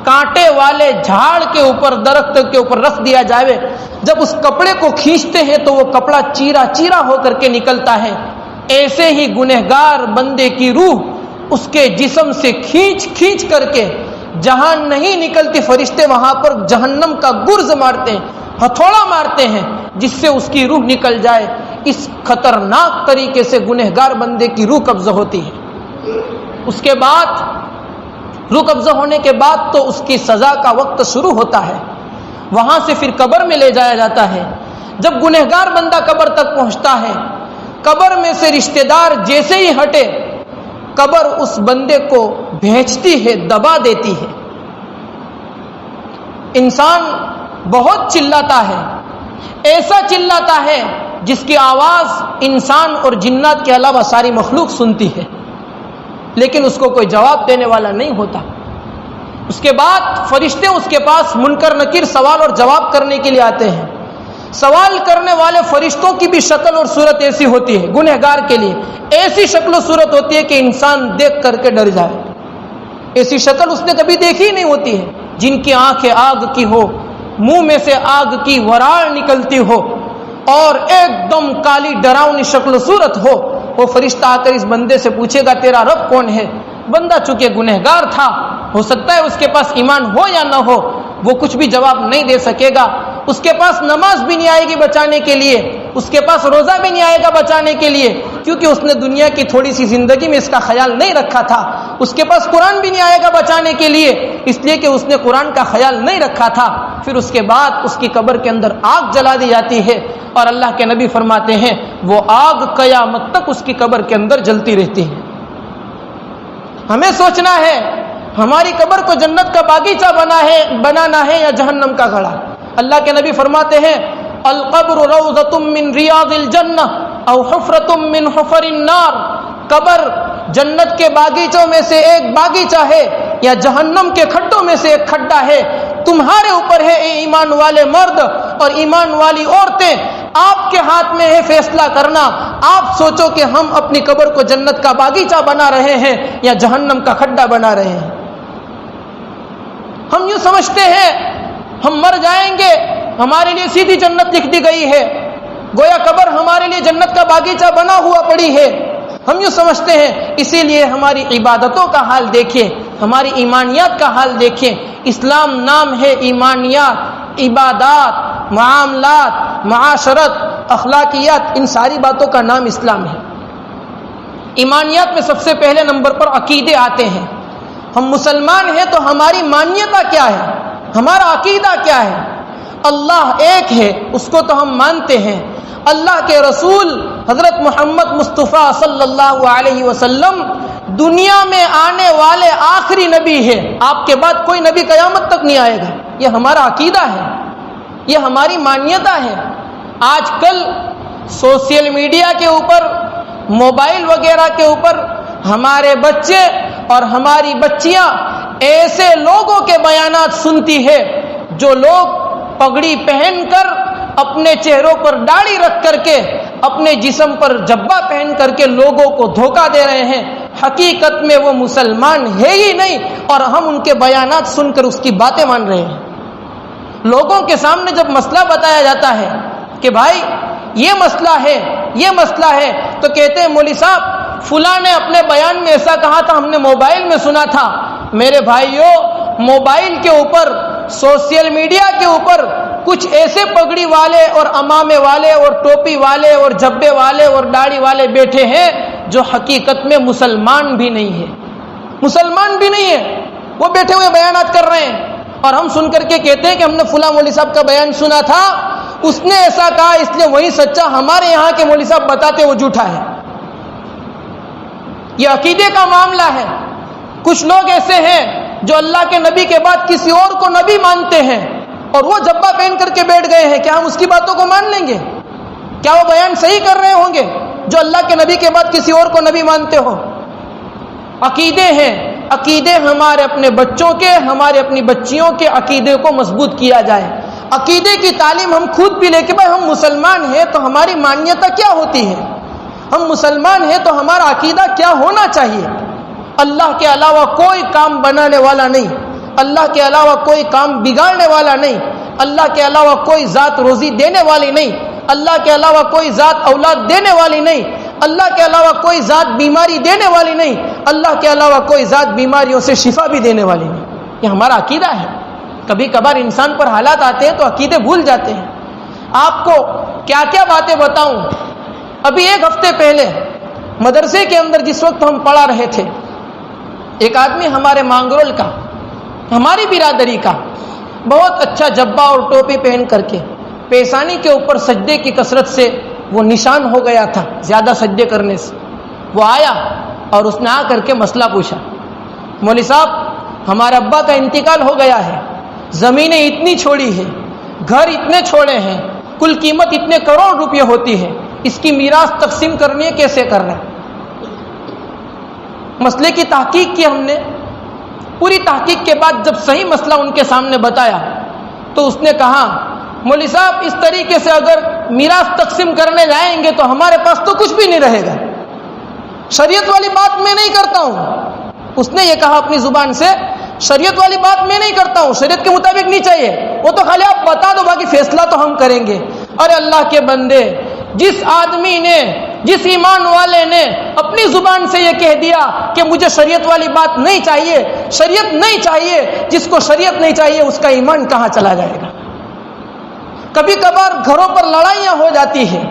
S1: کانٹے والے جھاڑ کے اوپر، درخت کے اوپر رکھ دیا جائے۔ جب اس کپڑے کو کھینچتے ہیں تو وہ کپڑا چیرا چیرا ہو کر کے نکلتا ہے۔ ایسے ہی گنہگار بندے کی روح اس کے جسم سے کھینچ کھینچ کر کے جہاں نہیں نکلتی، فرشتے وہاں پر جہنم کا گرز مارتے ہیں، ہتھوڑا مارتے ہیں، جس سے اس کی روح نکل جائے۔ اس خطرناک طریقے سے گنہگار بندے کی روح قبض ہوتی ہے۔ اس کے بعد روح قبض ہونے کے بعد تو اس کی سزا کا وقت شروع ہوتا ہے، وہاں سے پھر قبر میں لے جایا جاتا ہے۔ جب گنہگار بندہ قبر تک پہنچتا ہے، قبر میں سے رشتہ دار جیسے ہی ہٹے، قبر اس بندے کو بھیجتی ہے، دبا دیتی ہے۔ انسان بہت چلاتا ہے، ایسا چلاتا ہے جس کی آواز انسان اور جنات کے علاوہ ساری مخلوق سنتی ہے، لیکن اس کو کوئی جواب دینے والا نہیں ہوتا۔ اس کے بعد فرشتے اس کے پاس منکر نکیر سوال اور جواب کرنے کے لیے آتے ہیں۔ سوال کرنے والے فرشتوں کی بھی شکل اور صورت ایسی ہوتی ہے، گنہگار کے لیے ایسی شکل و صورت ہوتی ہے کہ انسان دیکھ کر کے ڈر جائے۔ ایسی شکل اس نے کبھی دیکھی نہیں ہوتی ہے، جن کی آنکھیں آگ کی ہو، منہ میں سے آگ کی وراڑ نکلتی ہو، اور ایک دم کالی ڈراؤنی شکل و صورت ہو۔ وہ فرشتہ آ کر اس بندے سے پوچھے گا تیرا رب کون ہے؟ بندہ چونکہ گنہگار تھا، ہو سکتا ہے اس کے پاس ایمان ہو یا نہ ہو، وہ کچھ بھی جواب نہیں دے سکے گا۔ اس کے پاس نماز بھی نہیں آئے گی بچانے کے لیے، اس کے پاس روزہ بھی نہیں آئے گا بچانے کے لیے، کیونکہ اس نے دنیا کی تھوڑی سی زندگی میں اس کا خیال نہیں رکھا تھا۔ اس کے پاس قرآن بھی نہیں آئے گا بچانے کے لیے، اس لیے کہ اس نے قرآن کا خیال نہیں رکھا تھا۔ پھر اس کے بعد اس کی قبر کے اندر آگ جلا دی جاتی ہے، اور اللہ کے نبی فرماتے ہیں وہ آگ قیامت تک اس کی قبر کے اندر جلتی رہتی ہے۔ ہمیں سوچنا ہے ہماری قبر کو جنت کا باغیچہ بنانا ہے یا جہنم کا گڑھا۔ اللہ کے نبی فرماتے ہیں القبر روضۃ من ریاض الجنہ او حفرۃ من حفر النار، قبر جنت کے باغیچوں میں سے ایک باغیچہ ہے یا جہنم کے کھڈوں میں سے ایک کھڈا ہے۔ تمہارے اوپر ہے اے ایمان والے مرد اور ایمان والی عورتیں، آپ کے ہاتھ میں ہے فیصلہ کرنا۔ آپ سوچو کہ ہم اپنی قبر کو جنت کا باغیچہ بنا رہے ہیں یا جہنم کا کھڈا بنا رہے ہیں۔ ہم یوں سمجھتے ہیں ہم مر جائیں گے ہمارے لیے سیدھی جنت لکھ دی گئی ہے، گویا قبر ہمارے لیے جنت کا باغیچہ بنا ہوا پڑی ہے، ہم یوں سمجھتے ہیں۔ اسی لیے ہماری عبادتوں کا حال دیکھیں، ہماری ایمانیات کا حال دیکھیں۔ اسلام نام ہے ایمانیات، عبادات، معاملات، معاشرت، اخلاقیات، ان ساری باتوں کا نام اسلام ہے۔ ایمانیات میں سب سے پہلے نمبر پر عقیدے آتے ہیں۔ ہم مسلمان ہیں تو ہماری مانیتا کیا ہے، ہمارا عقیدہ کیا ہے؟ اللہ ایک ہے، اس کو تو ہم مانتے ہیں۔ اللہ کے رسول حضرت محمد مصطفیٰ صلی اللہ علیہ وسلم دنیا میں آنے والے آخری نبی ہے، آپ کے بعد کوئی نبی قیامت تک نہیں آئے گا۔ یہ ہمارا عقیدہ ہے، یہ ہماری مانیتا ہے۔ آج کل سوشل میڈیا کے اوپر، موبائل وغیرہ کے اوپر ہمارے بچے اور ہماری بچیاں ایسے لوگوں کے بیانات سنتی ہے جو لوگ پگڑی پہن کر، اپنے چہروں پر داڑھی رکھ کر کے، اپنے جسم پر جبہ پہن کر کے لوگوں کو دھوکہ دے رہے ہیں۔ حقیقت میں وہ مسلمان ہے ہی نہیں، اور ہم ان کے بیانات سن کر اس کی باتیں مان رہے ہیں۔ لوگوں کے سامنے جب مسئلہ بتایا جاتا ہے کہ بھائی یہ مسئلہ ہے، یہ مسئلہ ہے، تو کہتے ہیں مولوی صاحب فلاں نے اپنے بیان میں ایسا کہا تھا، ہم نے موبائل میں سنا تھا۔ میرے بھائیوں، موبائل کے اوپر سوشل میڈیا کے اوپر کچھ ایسے پگڑی والے اور امامے والے اور ٹوپی والے اور جبے والے اور داڑھی والے بیٹھے ہیں جو حقیقت میں مسلمان بھی نہیں ہیں، مسلمان بھی نہیں ہیں، وہ بیٹھے ہوئے بیانات کر رہے ہیں اور ہم سن کر کے کہتے ہیں کہ ہم نے فلاں مولوی صاحب کا بیان سنا تھا، اس نے ایسا کہا اس لیے وہی سچا، ہمارے یہاں کے مولوی صاحب بتاتے وہ جھوٹا ہے۔ یہ عقیدے کا معاملہ ہے۔ کچھ لوگ ایسے ہیں جو اللہ کے نبی کے بعد کسی اور کو نبی مانتے ہیں اور وہ جبہ پہن کر کے بیٹھ گئے ہیں، کیا ہم اس کی باتوں کو مان لیں گے؟ کیا وہ بیان صحیح کر رہے ہوں گے جو اللہ کے نبی کے بعد کسی اور کو نبی مانتے ہو؟ عقیدے ہیں، عقیدے ہمارے اپنے بچوں کے، ہمارے اپنی بچیوں کے عقیدے کو مضبوط کیا جائے۔ عقیدے کی تعلیم ہم خود بھی لے کے، بھائی ہم مسلمان ہیں تو ہماری مانیتا کیا ہوتی ہے، ہم مسلمان ہیں تو ہمارا عقیدہ کیا ہونا چاہیے۔ اللہ کے علاوہ کوئی کام بنانے والا نہیں، اللہ کے علاوہ کوئی کام بگاڑنے والا نہیں، اللہ کے علاوہ کوئی ذات روزی دینے والی نہیں، اللہ کے علاوہ کوئی ذات اولاد دینے والی نہیں، اللہ کے علاوہ کوئی ذات بیماری دینے والی نہیں، اللہ کے علاوہ کوئی ذات بیماریوں سے شفا بھی دینے والی نہیں۔ یہ ہمارا عقیدہ ہے۔ کبھی کبھار انسان پر حالات آتے ہیں تو عقیدے بھول جاتے ہیں۔ آپ کو کیا کیا باتیں بتاؤں۔ ابھی ایک ہفتے پہلے مدرسے کے اندر جس وقت ہم پڑھا رہے تھے، ایک آدمی ہمارے مانگرول کا، ہماری برادری کا، بہت اچھا جبہ اور ٹوپی پہن کر کے، پیشانی کے اوپر سجدے کی کثرت سے وہ نشان ہو گیا تھا زیادہ سجدے کرنے سے، وہ آیا اور اس نے آ کر کے مسئلہ پوچھا، مولوی صاحب ہمارے ابا کا انتقال ہو گیا ہے، زمینیں اتنی چھوڑی ہے، گھر اتنے چھوڑے ہیں، کل قیمت اتنے کروڑ روپے ہوتی ہے، اس کی میراث تقسیم کرنی ہے، کیسے کرنا ہے؟ مسئلے کی تحقیق کی ہم نے، پوری تحقیق کے بعد جب صحیح مسئلہ ان کے سامنے بتایا تو اس نے کہا مولوی صاحب اس طریقے سے اگر میراث تقسیم کرنے جائیں گے تو ہمارے پاس تو کچھ بھی نہیں رہے گا، شریعت والی بات میں نہیں کرتا ہوں۔ اس نے یہ کہا اپنی زبان سے، شریعت والی بات میں نہیں کرتا ہوں، شریعت کے مطابق نہیں چاہیے، وہ تو خالی آپ بتا دو باقی فیصلہ تو ہم کریں گے۔ ارے اللہ کے بندے، جس آدمی نے، جس ایمان والے نے اپنی زبان سے یہ کہہ دیا کہ مجھے شریعت والی بات نہیں چاہیے، شریعت نہیں چاہیے، جس کو شریعت نہیں چاہیے اس کا ایمان کہاں چلا جائے گا؟ کبھی کبھار گھروں پر لڑائیاں ہو جاتی ہیں،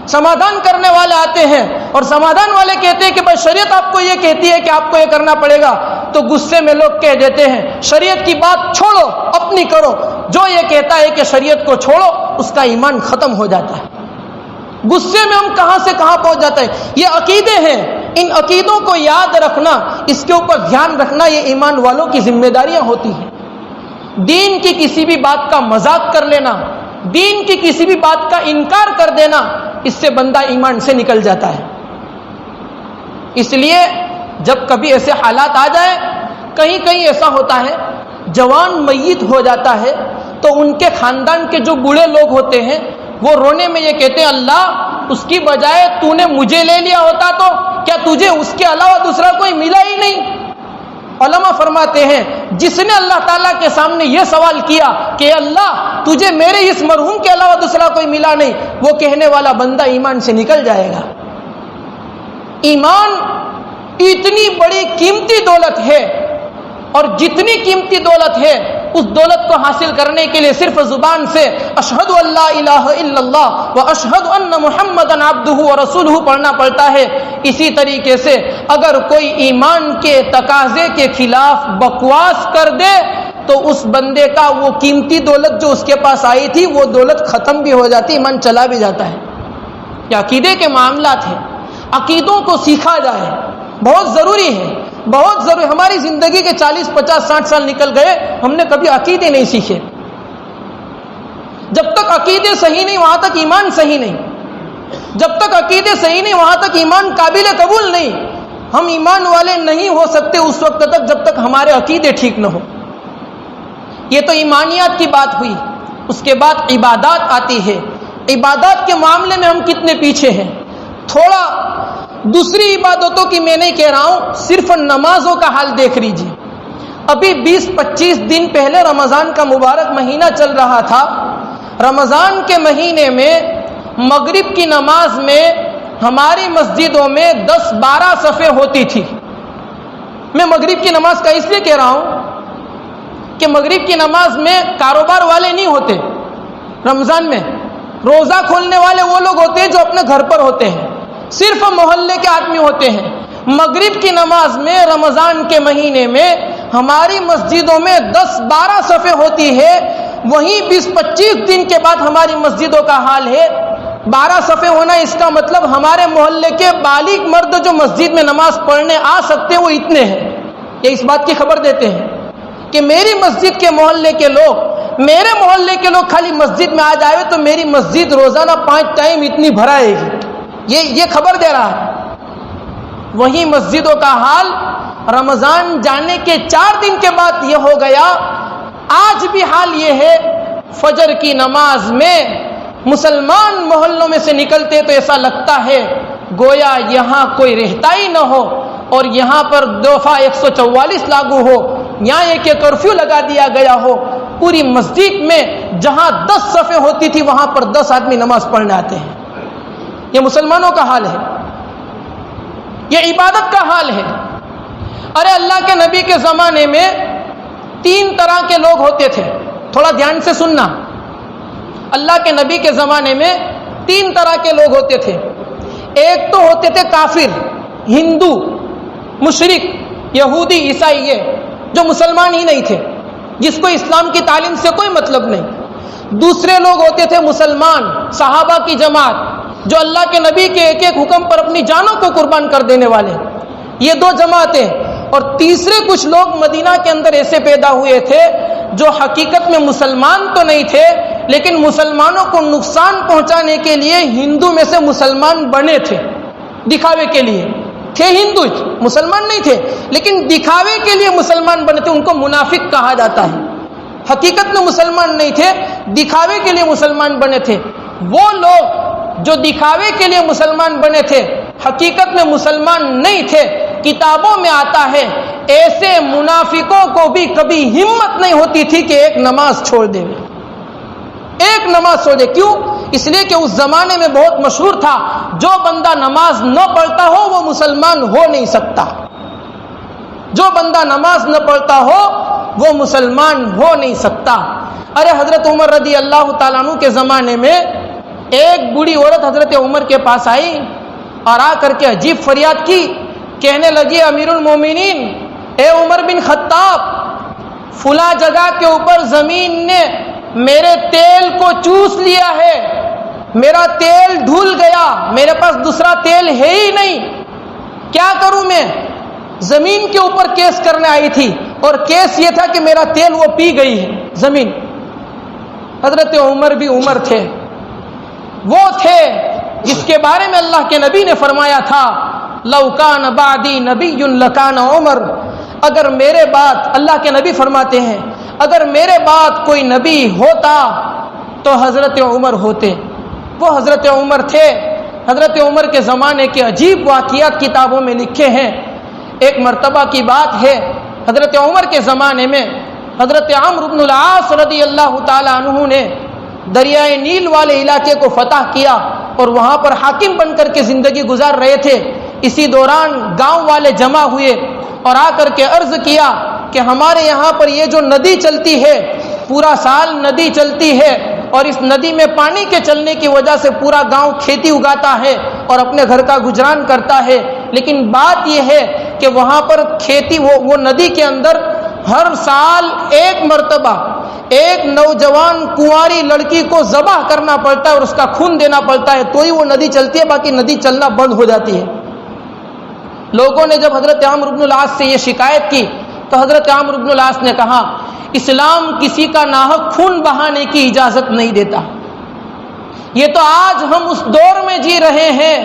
S1: سمادھان کرنے والے آتے ہیں اور سمادھان والے کہتے ہیں کہ بھائی شریعت آپ کو یہ کہتی ہے کہ آپ کو یہ کرنا پڑے گا، تو غصے میں لوگ کہہ دیتے ہیں شریعت کی بات چھوڑو اپنی کرو، جو یہ کہتا ہے کہ شریعت کو چھوڑو اس کا ایمان ختم ہو جاتا ہے۔ غصے میں ہم کہاں سے کہاں پہنچ جاتے ہیں۔ یہ عقیدے ہیں، ان عقیدوں کو یاد رکھنا، اس کے اوپر دھیان رکھنا یہ ایمان والوں کی ذمہ داریاں ہوتی ہیں۔ دین کی کسی بھی بات کا مذاق کر لینا، دین کی کسی بھی بات کا انکار کر دینا، اس سے بندہ ایمان سے نکل جاتا ہے۔ اس لیے جب کبھی ایسے حالات آ جائیں، کہیں کہیں ایسا ہوتا ہے جوان میت ہو جاتا ہے تو ان کے خاندان کے جو بوڑھے لوگ ہوتے ہیں وہ رونے میں یہ کہتے ہیں اللہ اس کی بجائے تو نے مجھے لے لیا ہوتا تو کیا تجھے اس کے علاوہ دوسرا کوئی ملا ہی نہیں؟ علماء فرماتے ہیں جس نے اللہ تعالیٰ کے سامنے یہ سوال کیا کہ اللہ تجھے میرے اس مرحوم کے علاوہ دوسرا کوئی ملا نہیں، وہ کہنے والا بندہ ایمان سے نکل جائے گا۔ ایمان اتنی بڑی قیمتی دولت ہے، اور جتنی قیمتی دولت ہے اس دولت کو حاصل کرنے کے لیے صرف زبان سے اشہد ان لا الہ الا اللہ و اشہد ان محمدا عبدہ و رسولہ پڑھنا پڑتا ہے۔ اسی طریقے سے اگر کوئی ایمان کے تقاضے کے خلاف بکواس کر دے تو اس بندے کا وہ قیمتی دولت جو اس کے پاس آئی تھی وہ دولت ختم بھی ہو جاتی، ایمان چلا بھی جاتا ہے۔ یہ عقیدے کے معاملات ہیں، عقیدوں کو سیکھا جائے، بہت ضروری ہے، بہت ضروری۔ ہماری زندگی کے 40 50 60 سال نکل گئے، ہم نے کبھی عقیدے نہیں سیکھے۔ جب تک عقیدے صحیح نہیں وہاں تک ایمان صحیح نہیں، جب تک عقیدے صحیح نہیں وہاں تک ایمان قابل قبول نہیں۔ ہم ایمان والے نہیں ہو سکتے اس وقت تک جب تک ہمارے عقیدے ٹھیک نہ ہو۔ یہ تو ایمانیات کی بات ہوئی، اس کے بعد عبادات آتی ہے۔ عبادات کے معاملے میں ہم کتنے پیچھے ہیں۔ تھوڑا دوسری عبادتوں کی میں نہیں کہہ رہا ہوں، صرف نمازوں کا حال دیکھ لیجیے۔ ابھی 20-25 دن پہلے رمضان کا مبارک مہینہ چل رہا تھا۔ رمضان کے مہینے میں مغرب کی نماز میں ہماری مسجدوں میں 10-12 صفیں ہوتی تھی۔ میں مغرب کی نماز کا اس لیے کہہ رہا ہوں کہ مغرب کی نماز میں کاروبار والے نہیں ہوتے، رمضان میں روزہ کھولنے والے وہ لوگ ہوتے ہیں جو اپنے گھر پر ہوتے ہیں، صرف محلے کے آدمی ہوتے ہیں۔ مغرب کی نماز میں رمضان کے مہینے میں ہماری مسجدوں میں 10-12 صفیں ہوتی ہے، وہیں 20-25 دن کے بعد ہماری مسجدوں کا حال ہے 12 صفیں ہونا۔ اس کا مطلب ہمارے محلے کے بالغ مرد جو مسجد میں نماز پڑھنے آ سکتے وہ اتنے ہیں۔ یہ اس بات کی خبر دیتے ہیں کہ میری مسجد کے محلے کے لوگ، میرے محلے کے لوگ خالی مسجد میں آ جائے تو میری مسجد روزانہ 5 ٹائم اتنی بھرائے گی، یہ خبر دے رہا ہے۔ وہی مسجدوں کا حال رمضان جانے کے 4 دن کے بعد یہ ہو گیا۔ آج بھی حال یہ ہے، فجر کی نماز میں مسلمان محلوں میں سے نکلتے تو ایسا لگتا ہے گویا یہاں کوئی رہتا ہی نہ ہو اور یہاں پر دفعہ 144 لاگو ہو، یہاں ایک کرفیو لگا دیا گیا ہو۔ پوری مسجد میں جہاں 10 صفیں ہوتی تھی وہاں پر 10 آدمی نماز پڑھنے آتے ہیں۔ یہ مسلمانوں کا حال ہے، یہ عبادت کا حال ہے۔ ارے اللہ کے نبی کے زمانے میں 3 طرح کے لوگ ہوتے تھے، تھوڑا دھیان سے سننا۔ اللہ کے نبی کے زمانے میں 3 طرح کے لوگ ہوتے تھے۔ ایک تو ہوتے تھے کافر، ہندو، مشرک، یہودی، عیسائی، یہ جو مسلمان ہی نہیں تھے، جس کو اسلام کی تعلیم سے کوئی مطلب نہیں۔ دوسرے لوگ ہوتے تھے مسلمان، صحابہ کی جماعت، جو اللہ کے نبی کے ایک ایک حکم پر اپنی جانوں کو قربان کر دینے والے۔ یہ 2 جماعتیں۔ اور تیسرے کچھ لوگ مدینہ کے اندر ایسے پیدا ہوئے تھے جو حقیقت میں مسلمان تو نہیں تھے لیکن مسلمانوں کو نقصان پہنچانے کے لیے ہندو میں سے مسلمان بنے تھے، دکھاوے کے لیے تھے، ہندو مسلمان نہیں تھے لیکن دکھاوے کے لیے مسلمان بنے تھے، ان کو منافق کہا جاتا ہے۔ حقیقت میں مسلمان نہیں تھے، دکھاوے کے لیے مسلمان بنے تھے۔ وہ لوگ جو دکھاوے کے لیے مسلمان بنے تھے حقیقت میں مسلمان نہیں تھے، کتابوں میں آتا ہے ایسے منافقوں کو بھی کبھی ہمت نہیں ہوتی تھی کہ ایک نماز چھوڑ دے، ایک نماز چھوڑ دے۔ کیوں؟ اس لیے کہ اس زمانے میں بہت مشہور تھا جو بندہ نماز نہ پڑھتا ہو وہ مسلمان ہو نہیں سکتا، جو بندہ نماز نہ پڑھتا ہو وہ مسلمان ہو نہیں سکتا۔ ارے حضرت عمر رضی اللہ تعالیٰ عنہ کے زمانے میں ایک بوڑھی عورت حضرت عمر کے پاس آئی اور آ کر کے عجیب فریاد کی، کہنے لگی امیر المومنین، اے عمر بن خطاب، فلاں جگہ کے اوپر زمین نے میرے تیل کو چوس لیا ہے، میرا تیل ڈھول گیا، میرے پاس دوسرا تیل ہے ہی نہیں، کیا کروں میں؟ زمین کے اوپر کیس کرنے آئی تھی اور کیس یہ تھا کہ میرا تیل وہ پی گئی ہے زمین۔ حضرت عمر بھی عمر تھے، وہ تھے جس کے بارے میں اللہ کے نبی نے فرمایا تھا لو کان بعدی نبی لکان عمر، اگر میرے بعد، اللہ کے نبی فرماتے ہیں اگر میرے بعد کوئی نبی ہوتا تو حضرت عمر ہوتے۔ وہ حضرت عمر تھے۔ حضرت عمر کے زمانے کے عجیب واقعات کتابوں میں لکھے ہیں۔ ایک مرتبہ کی بات ہے، حضرت عمر کے زمانے میں حضرت عمرو بن العاص رضی اللہ تعالی عنہ نے دریائے نیل والے علاقے کو فتح کیا اور وہاں پر حاکم بن کر کے زندگی گزار رہے تھے۔ اسی دوران گاؤں والے جمع ہوئے اور آ کر کے عرض کیا کہ ہمارے یہاں پر یہ جو ندی چلتی ہے، پورا سال ندی چلتی ہے اور اس ندی میں پانی کے چلنے کی وجہ سے پورا گاؤں کھیتی اگاتا ہے اور اپنے گھر کا گزران کرتا ہے، لیکن بات یہ ہے کہ وہاں پر کھیتی وہ ندی کے اندر ہر سال ایک مرتبہ ایک نوجوان کنواری لڑکی کو ذبح کرنا پڑتا ہے اور اس کا خون دینا پڑتا ہے تو ہی وہ ندی چلتی ہے، باقی ندی چلنا بند ہو جاتی ہے۔ لوگوں نے جب حضرت عمرو بن العاص سے یہ شکایت کی تو حضرت عمرو بن العاص نے کہا اسلام کسی کا ناحق خون بہانے کی اجازت نہیں دیتا۔ یہ تو آج ہم اس دور میں جی رہے ہیں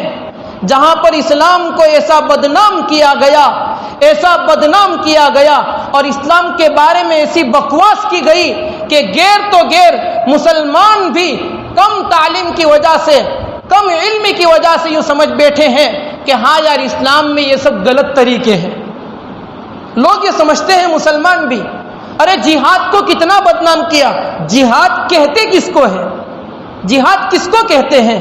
S1: جہاں پر اسلام کو ایسا بدنام کیا گیا، ایسا بدنام کیا گیا اور اسلام کے بارے میں ایسی بکواس کی گئی کہ غیر تو غیر مسلمان بھی کم تعلیم کی وجہ سے، کم علم کی وجہ سے یوں سمجھ بیٹھے ہیں کہ ہاں یار اسلام میں یہ سب غلط طریقے ہیں۔ لوگ یہ سمجھتے ہیں مسلمان بھی۔ ارے جہاد کو کتنا بدنام کیا، جہاد کہتے کس کو ہے؟ جہاد کس کو کہتے ہیں؟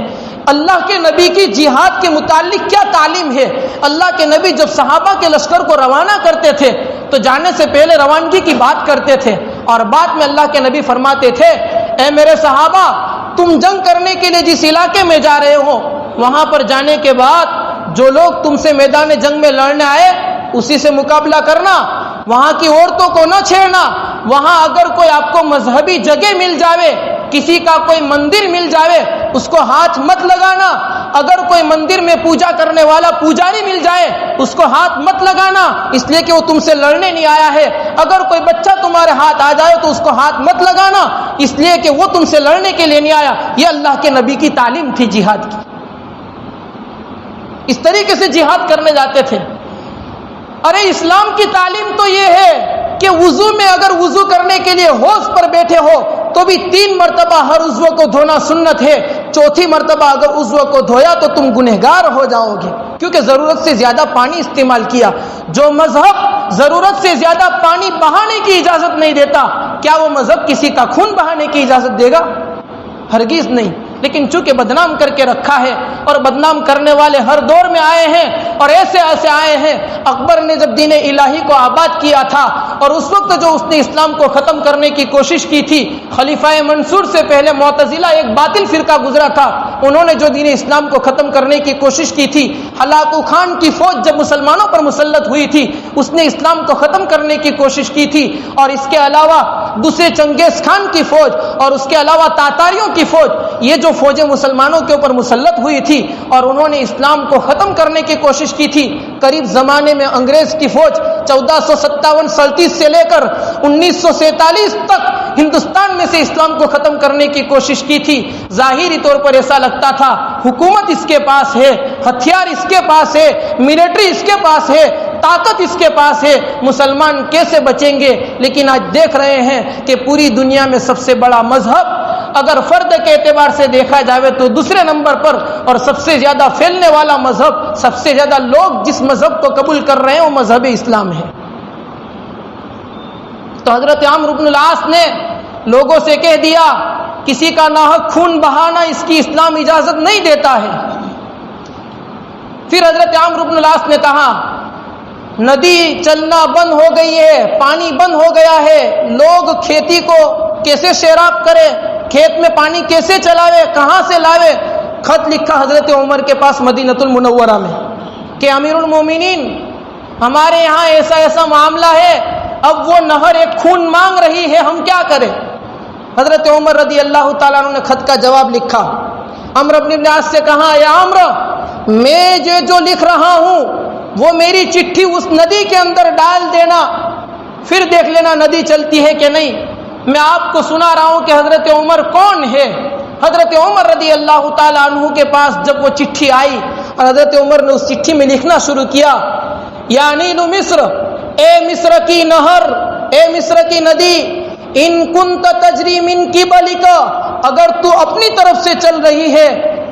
S1: اللہ کے نبی کی جہاد کے متعلق کیا تعلیم ہے؟ اللہ کے نبی جب صحابہ کے لشکر کو روانہ کرتے تھے تو جانے سے پہلے روانگی کی بات کرتے تھے اور بعد میں اللہ کے نبی فرماتے تھے اے میرے صحابہ تم جنگ کرنے کے لیے جس علاقے میں جا رہے ہو وہاں پر جانے کے بعد جو لوگ تم سے میدان جنگ میں لڑنے آئے اسی سے مقابلہ کرنا، وہاں کی عورتوں کو نہ چھیڑنا، وہاں اگر کوئی آپ کو مذہبی جگہ مل جاوے، کسی کا کوئی مندر مل جاوے اس کو ہاتھ مت لگانا، اگر کوئی مندر میں پوجا کرنے والا پجاری مل جائے اس کو ہاتھ مت لگانا اس لیے کہ وہ تم سے لڑنے نہیں آیا ہے، اگر کوئی بچہ تمہارے ہاتھ آ جائے تو اس کو ہاتھ مت لگانا اس لیے کہ وہ تم سے لڑنے کے لیے نہیں آیا۔ یہ اللہ کے نبی کی تعلیم تھی جہاد کی، اس طریقے سے جہاد کرنے جاتے تھے۔ ارے اسلام کی تعلیم تو یہ ہے کہ وضو میں اگر وضو کرنے کے لیے حوض پر بیٹھے ہو تو بھی 3 مرتبہ ہر عضو کو دھونا سنت ہے، چوتھی مرتبہ اگر عضو کو دھویا تو تم گنہگار ہو جاؤ گے، کیونکہ ضرورت سے زیادہ پانی استعمال کیا۔ جو مذہب ضرورت سے زیادہ پانی بہانے کی اجازت نہیں دیتا، کیا وہ مذہب کسی کا خون بہانے کی اجازت دے گا؟ ہرگز نہیں۔ لیکن چونکہ بدنام کر کے رکھا ہے اور بدنام کرنے والے ہر دور میں آئے ہیں اور ایسے ایسے آئے ہیں۔ اکبر نے جب دین الہی کو آباد کیا تھا اور اس وقت جو اس نے اسلام کو ختم کرنے کی کوشش کی تھی، خلیفہ منصور سے پہلے معتزلہ ایک باطل فرقہ گزرا تھا، انہوں نے جو دین اسلام کو ختم کرنے کی کوشش کی تھی، ہلاکو خان کی فوج جب مسلمانوں پر مسلط ہوئی تھی اس نے اسلام کو ختم کرنے کی کوشش کی تھی، اور اس کے علاوہ دوسرے چنگیز خان کی فوج اور اس کے علاوہ تاتاریوں کی فوج، یہ جو فوجیں مسلمانوں کے اوپر مسلط ہوئی تھی اور انہوں نے اسلام کو ختم کرنے کی کوشش کی تھی۔ قریب زمانے میں انگریز کی فوج 1457-37 سے لے کر 1947 تک ہندوستان میں سے اسلام کو ختم کرنے کی کوشش کی تھی۔ ظاہری طور پر ایسا لگتا تھا حکومت اس کے پاس ہے، ہتھیار اس کے پاس ہے، ملٹری اس کے پاس ہے، طاقت اس کے پاس ہے، مسلمان کیسے بچیں گے؟ لیکن آج دیکھ رہے ہیں کہ پوری دنیا میں سب سے بڑا مذہب اگر فرد کے اعتبار سے دیکھا جائے تو دوسرے نمبر پر، اور سب سے زیادہ پھیلنے والا مذہب، سب سے زیادہ لوگ جس مذہب کو قبول کر رہے ہیں وہ مذہب اسلام ہے۔ تو حضرت عمرو بن العاص نے لوگوں سے کہہ دیا کسی کا ناحق خون بہانا اس کی اسلام اجازت نہیں دیتا ہے۔ پھر حضرت عمرو بن العاص نے کہا ندی چلنا بند ہو گئی ہے، پانی بند ہو گیا ہے، لوگ کھیتی کو کیسے سیراب کرے، کھیت میں پانی کیسے چلاوے، کہاں سے لاوے؟ خط لکھا حضرت عمر کے پاس مدینہ المنورہ میں کہ امیر المومنین ہمارے یہاں ایسا ایسا معاملہ ہے، اب وہ نہر ایک خون مانگ رہی ہے، ہم کیا کریں؟ حضرت عمر رضی اللہ تعالیٰ عنہ نے خط کا جواب لکھا، عمرو بن العاص سے کہا یا عمرو میں یہ جو لکھ رہا ہوں وہ میری چٹھی اس ندی کے اندر ڈال دینا، پھر دیکھ لینا ندی چلتی ہے کہ نہیں۔ میں آپ کو سنا رہا ہوں کہ حضرت عمر کون ہے۔ حضرت عمر رضی اللہ تعالیٰ عنہ کے پاس جب وہ چٹھی آئی اور حضرت عمر نے اس چٹھی میں لکھنا شروع کیا یا نیل مصر، اے مصر کی نہر، اے مصر کی ندی، ان کنت تجری من قبلک، اگر تو اپنی طرف سے چل رہی ہے،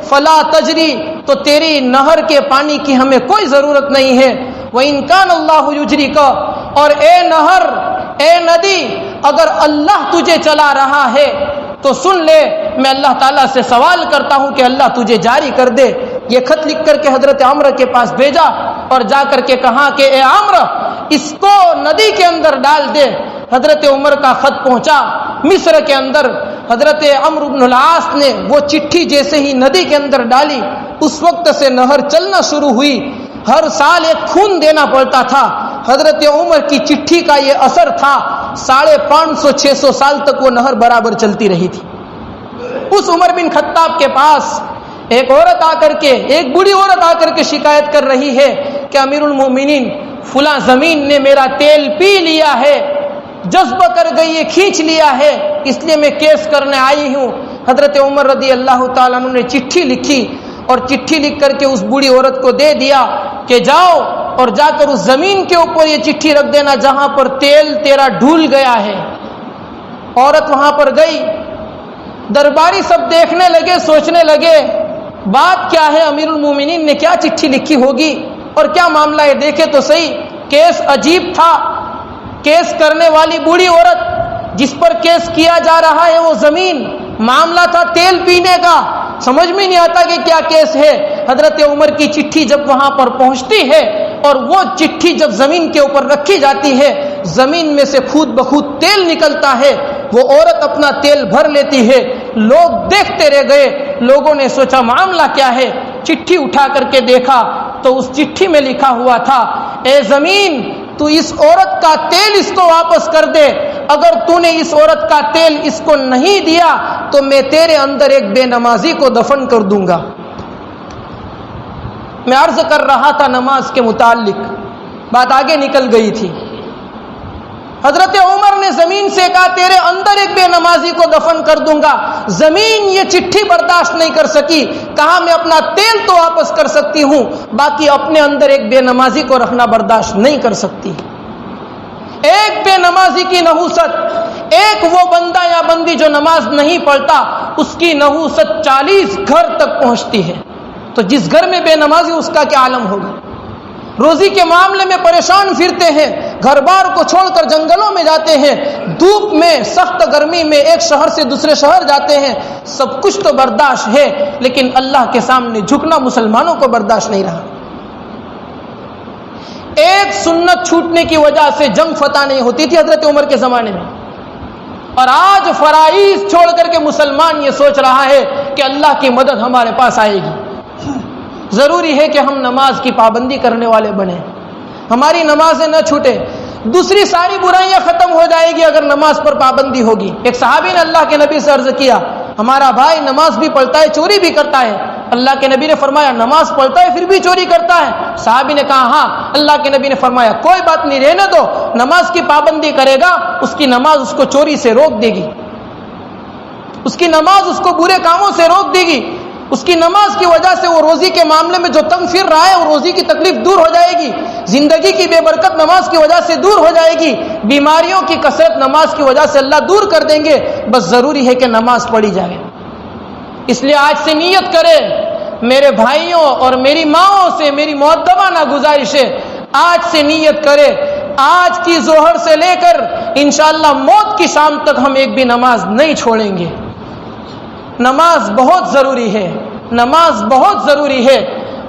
S1: فلا تجری، تو تیری نہر کے پانی کی ہمیں کوئی ضرورت نہیں ہے، وَإِن كَانَ اللَّهُ يُجْرِكَ، اور اے نہر، اے ندی، اگر اللہ تجھے چلا رہا ہے تو سن لے، میں اللہ تعالیٰ سے سوال کرتا ہوں کہ اللہ تجھے جاری کر دے۔ یہ خط لکھ کر کے حضرت عمرو کے پاس بھیجا اور جا کر کے کہا کہ اے عمرو اس کو ندی کے اندر ڈال دے۔ حضرت عمر کا خط پہنچا مصر کے اندر، حضرت عمرو بن العاص نے وہ چٹھی جیسے ہی ندی کے اندر ڈالی اس وقت سے نہر چلنا شروع ہوئی، ہر سال ایک خون دینا پڑتا تھا۔ حضرت عمر کی چٹھی کا یہ اثر تھا، 550-600 سال تک وہ نہر برابر چلتی رہی تھی۔ اس عمر بن خطاب کے پاس ایک عورت آ کر کے، ایک بوڑھی عورت آ کر کے شکایت کر رہی ہے کہ امیر المومنین فلاں زمین نے میرا تیل پی لیا ہے، جذب کر گئی ہے، کھینچ لیا ہے، اس لیے میں کیس کرنے آئی ہوں۔ حضرت عمر رضی اللہ تعالیٰ عنہ نے چٹھی لکھی اور چٹھی لکھ کر کے اس بوڑھی عورت کو دے دیا کہ جاؤ اور جا کر اس زمین کے اوپر یہ چٹھی رکھ دینا جہاں پر تیل تیرا ڈھول گیا ہے۔ عورت وہاں پر گئی، درباری سب دیکھنے لگے، سوچنے لگے بات کیا ہے، امیر المومنین نے کیا چٹھی لکھی ہوگی اور کیا معاملہ ہے، دیکھے تو صحیح، کیس عجیب تھا۔ کیس کرنے والی بوڑھی عورت، جس پر کیس کیا جا رہا ہے وہ زمین، معاملہ تھا تیل پینے کا، سمجھ میں نہیں آتا کہ کیا کیس ہے۔ حضرت عمر کی چٹھی جب وہاں پر پہنچتی ہے اور وہ چٹھی جب زمین کے اوپر رکھی جاتی ہے، زمین میں سے خود بخود تیل نکلتا ہے، وہ عورت اپنا تیل بھر لیتی ہے، لوگ دیکھتے رہ گئے۔ لوگوں نے سوچا معاملہ کیا ہے، چٹھی اٹھا کر کے دیکھا تو اس چٹھی میں لکھا ہوا تھا، اے زمین تو اس عورت کا تیل اس کو واپس کر دے، اگر تو نے اس عورت کا تیل اس کو نہیں دیا تو میں تیرے اندر ایک بے نمازی کو دفن کر دوں گا۔ میں عرض کر رہا تھا نماز کے متعلق، بات آگے نکل گئی تھی۔ حضرت عمر نے زمین سے کہا تیرے اندر ایک بے نمازی کو دفن کر دوں گا۔ زمین یہ چٹھی برداشت نہیں کر سکی، کہا میں اپنا تیل تو واپس کر سکتی ہوں، باقی اپنے اندر ایک بے نمازی کو رکھنا برداشت نہیں کر سکتی۔ ایک بے نمازی کی نحوست، ایک وہ بندہ یا بندی جو نماز نہیں پڑھتا، اس کی نحوست 40 گھر تک پہنچتی ہے۔ تو جس گھر میں بے نمازی اس کا کیا عالم ہوگا؟ روزی کے معاملے میں پریشان پھرتے ہیں، گھر بار کو چھوڑ کر جنگلوں میں جاتے ہیں، دھوپ میں سخت گرمی میں ایک شہر سے دوسرے شہر جاتے ہیں، سب کچھ تو برداشت ہے، لیکن اللہ کے سامنے جھکنا مسلمانوں کو برداشت نہیں رہا۔ ایک سنت چھوٹنے کی وجہ سے جنگ فتح نہیں ہوتی تھی حضرت عمر کے زمانے میں، اور آج فرائض چھوڑ کر کے مسلمان یہ سوچ رہا ہے کہ اللہ کی مدد ہمارے پاس آئے گی۔ ضروری ہے کہ ہم نماز کی پابندی کرنے والے بنیں، ہماری نمازیں نہ چھوٹے۔ دوسری ساری برائیاں ختم ہو جائے گی اگر نماز پر پابندی ہوگی۔ ایک صحابی نے اللہ کے نبی سے عرض کیا، ہمارا بھائی نماز بھی پڑھتا ہے چوری بھی کرتا ہے۔ اللہ کے نبی نے فرمایا نماز پڑھتا ہے پھر بھی چوری کرتا ہے؟ صحابی نے کہا ہاں۔ اللہ کے نبی نے فرمایا کوئی بات نہیں، رہنے دو، نماز کی پابندی کرے گا، اس کی نماز اس کو چوری سے روک دے گی، اس کی نماز اس کو برے کاموں سے روک دے گی، اس کی نماز کی وجہ سے وہ روزی کے معاملے میں جو تنگ پھر رہا ہے وہ روزی کی تکلیف دور ہو جائے گی، زندگی کی بے برکت نماز کی وجہ سے دور ہو جائے گی، بیماریوں کی کثرت نماز کی وجہ سے اللہ دور کر دیں گے۔ بس ضروری ہے کہ نماز پڑھی جائے۔ اس لیے آج سے نیت کرے، میرے بھائیوں اور میری ماؤں سے میری مؤدبانہ گزارش ہے، آج سے نیت کرے، آج کی ظہر سے لے کر انشاءاللہ موت کی شام تک ہم ایک بھی نماز نہیں چھوڑیں گے۔ نماز بہت ضروری ہے، نماز بہت ضروری ہے۔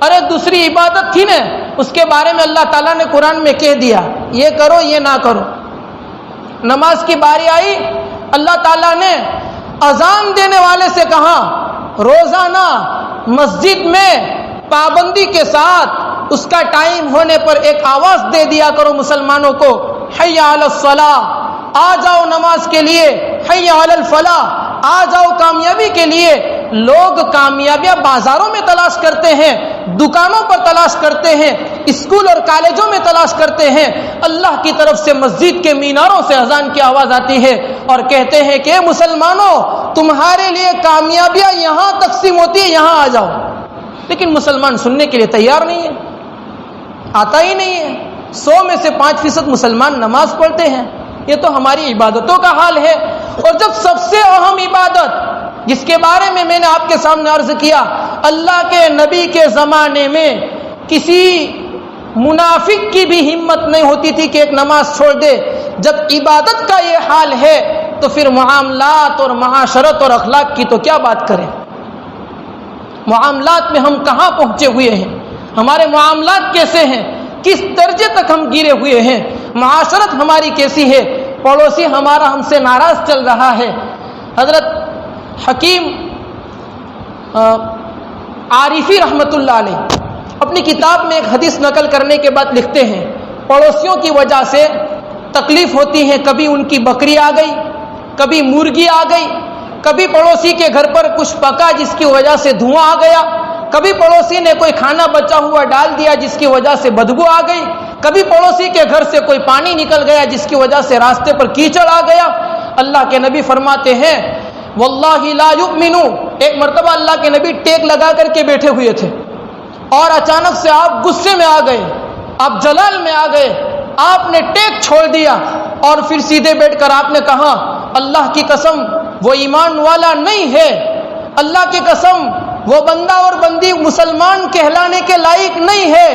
S1: ارے دوسری عبادت تھی نا، اس کے بارے میں اللہ تعالیٰ نے قرآن میں کہہ دیا یہ کرو یہ نہ کرو۔ نماز کی باری آئی، اللہ تعالیٰ نے اذان دینے والے سے کہا روزانہ مسجد میں پابندی کے ساتھ اس کا ٹائم ہونے پر ایک آواز دے دیا کرو مسلمانوں کو، حی علی الصلاۃ، آ جاؤ نماز کے لیے، حی علی الفلاح، آ جاؤ کامیابی کے لیے۔ لوگ کامیابیاں بازاروں میں تلاش کرتے ہیں، دکانوں پر تلاش کرتے ہیں، اسکول اور کالجوں میں تلاش کرتے ہیں، اللہ کی طرف سے مسجد کے میناروں سے اذان کی آواز آتی ہے اور کہتے ہیں کہ مسلمانوں تمہارے لیے کامیابیاں یہاں تقسیم ہوتی ہے، یہاں آ جاؤ۔ لیکن مسلمان سننے کے لیے تیار نہیں ہے، آتا ہی نہیں ہے۔ 100 میں سے 5% مسلمان نماز پڑھتے ہیں۔ یہ تو ہماری عبادتوں کا حال ہے۔ اور جب سب سے اہم عبادت جس کے بارے میں میں نے آپ کے سامنے عرض کیا، اللہ کے نبی کے زمانے میں کسی منافق کی بھی ہمت نہیں ہوتی تھی کہ ایک نماز چھوڑ دے، جب عبادت کا یہ حال ہے تو پھر معاملات اور معاشرت اور اخلاق کی تو کیا بات کریں۔ معاملات میں ہم کہاں پہنچے ہوئے ہیں، ہمارے معاملات کیسے ہیں، کس درجے تک ہم گرے ہوئے ہیں، معاشرت ہماری کیسی ہے، پڑوسی ہمارا ہم سے ناراض چل رہا ہے۔ حضرت حکیم عارفی رحمت اللہ علیہ اپنی کتاب میں ایک حدیث نقل کرنے کے بعد لکھتے ہیں پڑوسیوں کی وجہ سے تکلیف ہوتی ہے، کبھی ان کی بکری آ گئی، کبھی مرغی آ گئی، کبھی پڑوسی کے گھر پر کچھ پکا جس کی وجہ سے دھواں آ گیا، کبھی پڑوسی نے کوئی کھانا بچا ہوا ڈال دیا جس کی وجہ سے بدبو آ گئی، کبھی پڑوسی کے گھر سے کوئی پانی نکل گیا جس کی وجہ سے راستے پر کیچڑ آ گیا۔ اللہ کے نبی فرماتے ہیں واللہ لا یؤمنو، ایک مرتبہ اللہ کے نبی ٹیک لگا کر کے بیٹھے ہوئے تھے اور اچانک سے آپ غصے میں آ گئے، آپ جلال میں آ گئے، آپ نے ٹیک چھوڑ دیا اور پھر سیدھے بیٹھ کر آپ نے کہا اللہ کی قسم وہ ایمان والا نہیں ہے، اللہ کی قسم وہ بندہ اور بندی مسلمان کہلانے کے لائق نہیں ہے۔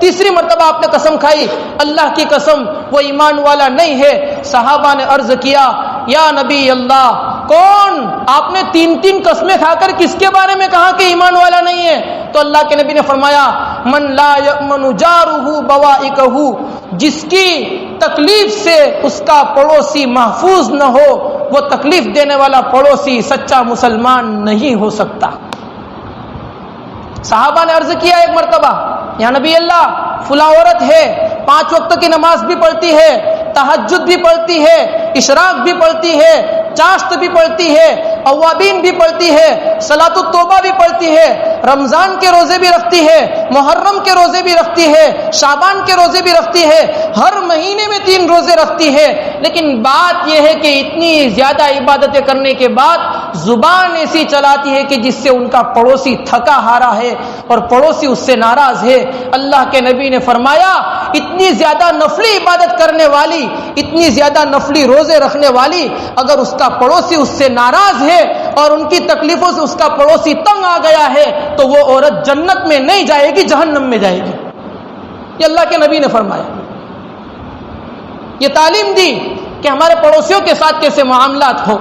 S1: تیسری مرتبہ آپ نے قسم کھائی اللہ کی قسم وہ ایمان والا نہیں ہے۔ صحابہ نے عرض کیا یا نبی اللہ کون؟ آپ نے 3 قسمیں کھا کر کس کے بارے میں کہا کہ ایمان والا نہیں ہے؟ تو اللہ کے نبی نے فرمایا من لا یأمن جارہ بوائقہ، جس کی تکلیف سے اس کا پڑوسی محفوظ نہ ہو وہ تکلیف دینے والا پڑوسی سچا مسلمان نہیں ہو سکتا۔ صحابہ نے عرض کیا ایک مرتبہ، یا نبی اللہ فلاں عورت ہے 5 وقت کی نماز بھی پڑھتی ہے، تہجد بھی پڑھتی ہے، اشراق بھی پڑھتی ہے، چاشت بھی پڑھتی ہے، اوابین بھی پڑھتی ہے، صلاۃ التوبہ بھی پڑھتی ہے، رمضان کے روزے بھی رکھتی ہے، محرم کے روزے بھی رکھتی ہے، شعبان کے روزے بھی رکھتی ہے، ہر مہینے میں 3 روزے رکھتی ہے، لیکن بات یہ ہے کہ اتنی زیادہ عبادتیں کرنے کے بعد زبان ایسی چلاتی ہے کہ جس سے ان کا پڑوسی تھکا ہارا ہے اور پڑوسی اس سے ناراض ہے۔ اللہ کے نبی نے فرمایا اتنی زیادہ نفلی عبادت کرنے والی، اتنی زیادہ نفلی روزے رکھنے والی، اگر اس کا پڑوسی اس سے ناراض ہے اور ان کی تکلیفوں سے اس کا پڑوسی تنگ آ گیا ہے تو وہ عورت جنت میں نہیں جائے گی، جہنم میں جائے گی۔ یہ اللہ کے نبی نے فرمایا، یہ تعلیم دی کہ ہمارے پڑوسیوں کے ساتھ کیسے معاملات ہو،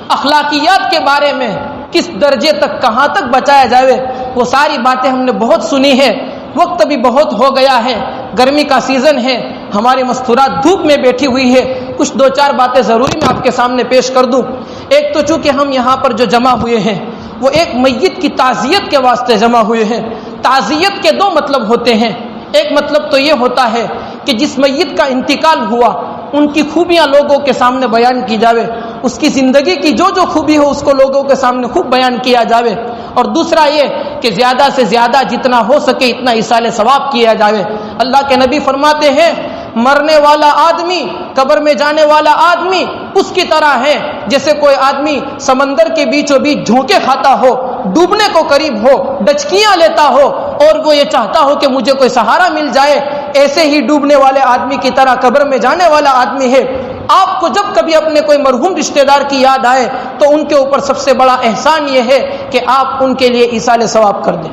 S1: اخلاقیات کے بارے میں کس درجے تک کہاں تک بچایا جائے، وہ ساری باتیں ہم نے بہت سنی ہے۔ وقت بھی بہت ہو گیا ہے، گرمی کا سیزن ہے، ہماری مستورات دھوپ میں بیٹھی ہوئی ہے، کچھ 2-4 باتیں ضروری میں آپ کے سامنے پیش کر دوں۔ ایک تو چونکہ ہم یہاں پر جو جمع ہوئے ہیں وہ ایک میت کی تعزیت کے واسطے جمع ہوئے ہیں۔ تعزیت کے 2 مطلب ہوتے ہیں، ایک مطلب تو یہ ہوتا ہے کہ جس میت کا انتقال ہوا ان کی خوبیاں لوگوں کے سامنے بیان کی جاوے، اس کی زندگی کی جو جو خوبی ہو اس کو لوگوں کے سامنے خوب بیان کیا جاوے، اور دوسرا یہ کہ زیادہ سے زیادہ جتنا ہو سکے اتنا ایصال ثواب کیا جاوے۔ اللہ کے نبی فرماتے ہیں مرنے والا آدمی، قبر میں جانے والا آدمی اس کی طرح ہے جیسے کوئی آدمی سمندر کے بیچوں بیچ جھونکے کھاتا ہو، ڈوبنے کو قریب ہو، ڈچکیاں لیتا ہو اور وہ یہ چاہتا ہو کہ مجھے کوئی سہارا مل جائے، ایسے ہی ڈوبنے والے آدمی کی طرح قبر میں جانے والا آدمی ہے۔ آپ کو جب کبھی اپنے کوئی مرحوم رشتہ دار کی یاد آئے تو ان کے اوپر سب سے بڑا احسان یہ ہے کہ آپ ان کے لیے ایصال ثواب کر دیں،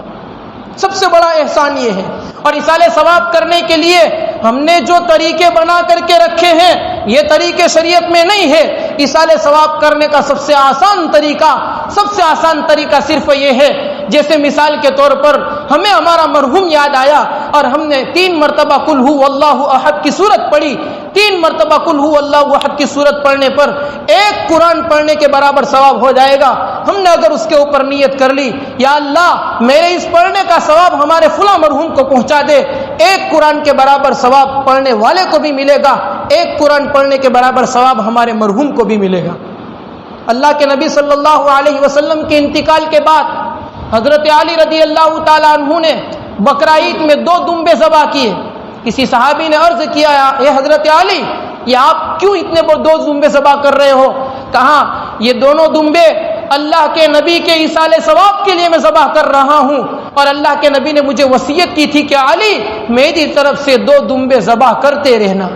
S1: سب سے بڑا احسان یہ ہے۔ اور ایصال ثواب کرنے کے لیے ہم نے جو طریقے بنا کر کے رکھے ہیں یہ طریقے شریعت میں نہیں ہے۔ ایصال ثواب کرنے کا سب سے آسان طریقہ صرف یہ ہے، جیسے مثال کے طور پر ہمیں ہمارا مرحوم یاد آیا اور ہم نے 3 مرتبہ قل ہو اللہ احد کی سورت پڑھی، 3 مرتبہ قل ہو اللہ احد کی سورت پڑھنے پر 1 قرآن پڑھنے کے برابر ثواب ہو جائے گا۔ ہم نے اگر اس کے اوپر نیت کر لی یا اللہ میرے اس پڑھنے کا ثواب ہمارے فلاں مرحوم کو پہنچا دے، 1 قرآن کے برابر ثواب پڑھنے والے کو بھی ملے گا، 1 قرآن پڑھنے کے برابر ثواب ہمارے مرحوم کو بھی ملے گا۔ اللہ کے نبی صلی اللہ علیہ وسلم کے انتقال کے بعد حضرت علی رضی اللہ تعالیٰ عنہ نے بقرہ عید میں 2 دمبے ذبح کیے۔ کسی صحابی نے عرض کیا اے حضرت علی یہ آپ کیوں اتنے 2 دمبے ذبح کر رہے ہو؟ کہا یہ دونوں دمبے اللہ کے نبی کے ایصال ثواب کے لیے میں ذبح کر رہا ہوں، اور اللہ کے نبی نے مجھے وصیت کی تھی کہ علی میری طرف سے 2 دمبے ذبح کرتے رہنا۔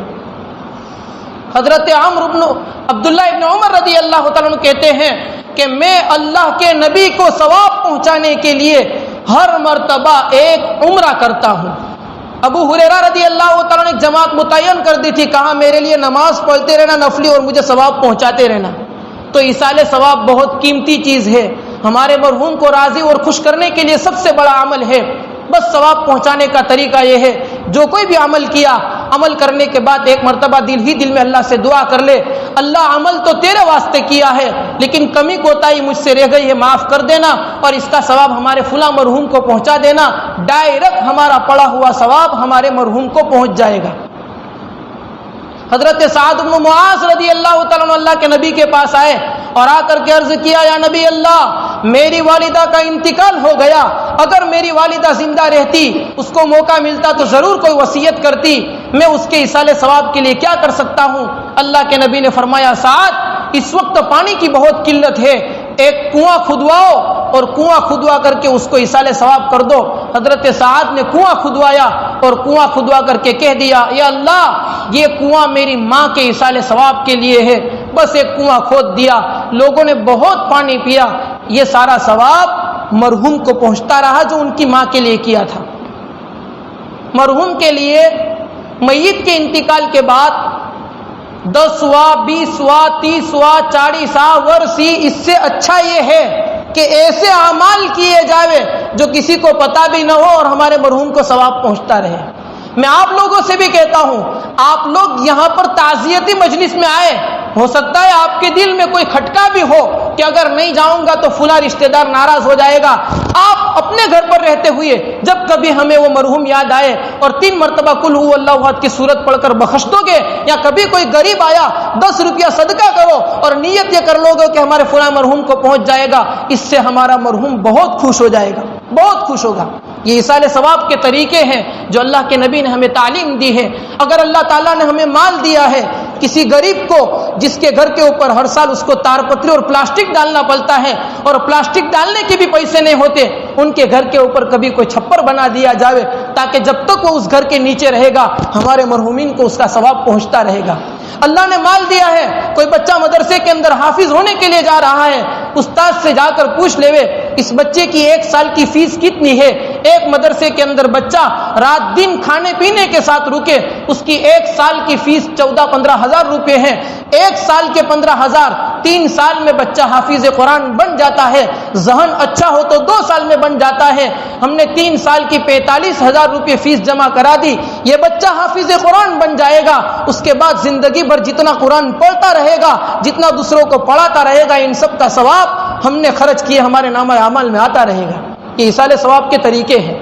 S1: حضرت عبداللہ ابن عمر رضی اللہ تعالیٰ عنہ کہتے ہیں کہ میں اللہ کے نبی کو ثواب پہنچانے کے لیے ہر مرتبہ 1 عمرہ کرتا ہوں۔ ابو ہریرہ رضی اللہ تعالیٰ نے ایک جماعت متعین کر دی تھی، کہا میرے لیے نماز پڑھتے رہنا نفلی اور مجھے ثواب پہنچاتے رہنا۔ تو ایصال ثواب بہت قیمتی چیز ہے، ہمارے مرحوم کو راضی اور خوش کرنے کے لیے سب سے بڑا عمل ہے۔ بس ثواب پہنچانے کا طریقہ یہ ہے جو کوئی بھی عمل کیا، عمل کرنے کے بعد 1 مرتبہ دل میں اللہ سے دعا کر لے، اللہ عمل تو تیرے واسطے کیا ہے لیکن کمی کوتاہی مجھ سے رہ گئی ہے، معاف کر دینا اور اس کا ثواب ہمارے فلاں مرحوم کو پہنچا دینا۔ ڈائریکٹ ہمارا پڑا ہوا ثواب ہمارے مرحوم کو پہنچ جائے گا۔ حضرت سعد بن معاذ رضی اللہ تعالیٰ عنہ اللہ کے نبی کے پاس آئے اور آ کر کے عرض کیا یا نبی اللہ میری والدہ کا انتقال ہو گیا، اگر میری والدہ زندہ رہتی اس کو موقع ملتا تو ضرور کوئی وصیت کرتی، میں اس کے ایصال ثواب کے لیے کیا کر سکتا ہوں؟ اللہ کے نبی نے فرمایا سعد اس وقت پانی کی بہت قلت ہے، ایک کنواں کھدواؤ اور کنواں کھدوا کر کے اس کو ایصال ثواب کر دو۔ حضرت سعد نے کنواں کھدوایا اور کنواں کھدوا کر کے کہہ دیا یا اللہ یہ کنواں میری ماں کے ایصال ثواب کے لیے ہے، بس ایک کنواں کھود دیا، لوگوں نے بہت پانی پیا، یہ سارا ثواب مرحوم کو پہنچتا رہا جو ان کی ماں کے لیے کیا تھا۔ مرحوم کے لیے میت کے انتقال کے بعد 10واں 20واں 30واں 40واں ورثی، اس سے اچھا یہ ہے کہ ایسے اعمال کیے جاوے جو کسی کو پتہ بھی نہ ہو اور ہمارے مرحوم کو ثواب پہنچتا رہے۔ میں آپ لوگوں سے بھی کہتا ہوں، آپ لوگ یہاں پر تعزیتی مجلس میں آئے، ہو سکتا ہے آپ کے دل میں کوئی کھٹکا بھی ہو کہ اگر نہیں جاؤں گا تو فلاں رشتہ دار ناراض ہو جائے گا۔ آپ اپنے گھر پر رہتے ہوئے جب کبھی ہمیں وہ مرحوم یاد آئے اور 3 مرتبہ قل هو اللہ احد کی سورت پڑھ کر بخش دو گے، یا کبھی کوئی غریب آیا 10 روپیہ صدقہ کرو اور نیت یہ کر لو گے کہ ہمارے فلاں مرحوم کو پہنچ جائے گا، اس سے ہمارا مرحوم بہت خوش ہو جائے گا، بہت خوش ہوگا۔ یہ ایصال ثواب کے طریقے ہیں جو اللہ کے نبی نے ہمیں تعلیم دی ہے۔ اگر اللہ تعالیٰ نے ہمیں مال دیا ہے، کسی غریب کو جس کے گھر کے اوپر ہر سال اس کو تار پتری اور پلاسٹک ڈالنا پڑتا ہے اور پلاسٹک ڈالنے کے بھی پیسے نہیں ہوتے، ان کے گھر کے اوپر کبھی کوئی چھپر بنا دیا جاوے تاکہ جب تک وہ اس گھر کے نیچے رہے گا ہمارے مرحومین کو اس کا ثواب پہنچتا رہے گا۔ اللہ نے مال دیا ہے، کوئی بچہ مدرسے کے اندر حافظ ہونے کے لیے جا رہا ہے، استاد سے جا کر پوچھ لے اس بچے کی 1 سال کی فیس کتنی ہے۔ ایک مدرسے کے اندر بچہ رات دن کھانے پینے کے ساتھ رکے، اس کی 1 سال کی فیس 14-15 ہزار روپے ہے۔ 1 سال کے 15 ہزار، 3 سال میں بچہ حافظ قرآن بن جاتا ہے، ذہن اچھا ہو تو 2 سال میں بن جاتا ہے۔ ہم نے 3 سال کی 45 ہزار روپے فیس جمع کرا دی، یہ بچہ حافظ قرآن بن جائے گا۔ اس کے بعد زندگی بھر جتنا قرآن پڑھتا رہے گا، جتنا دوسروں کو پڑھاتا رہے گا، ان سب کا ثواب ہم نے خرچ کیے ہمارے نامہ اعمال میں آتا رہے گا۔ یہ ایصال ثواب کے طریقے ہیں،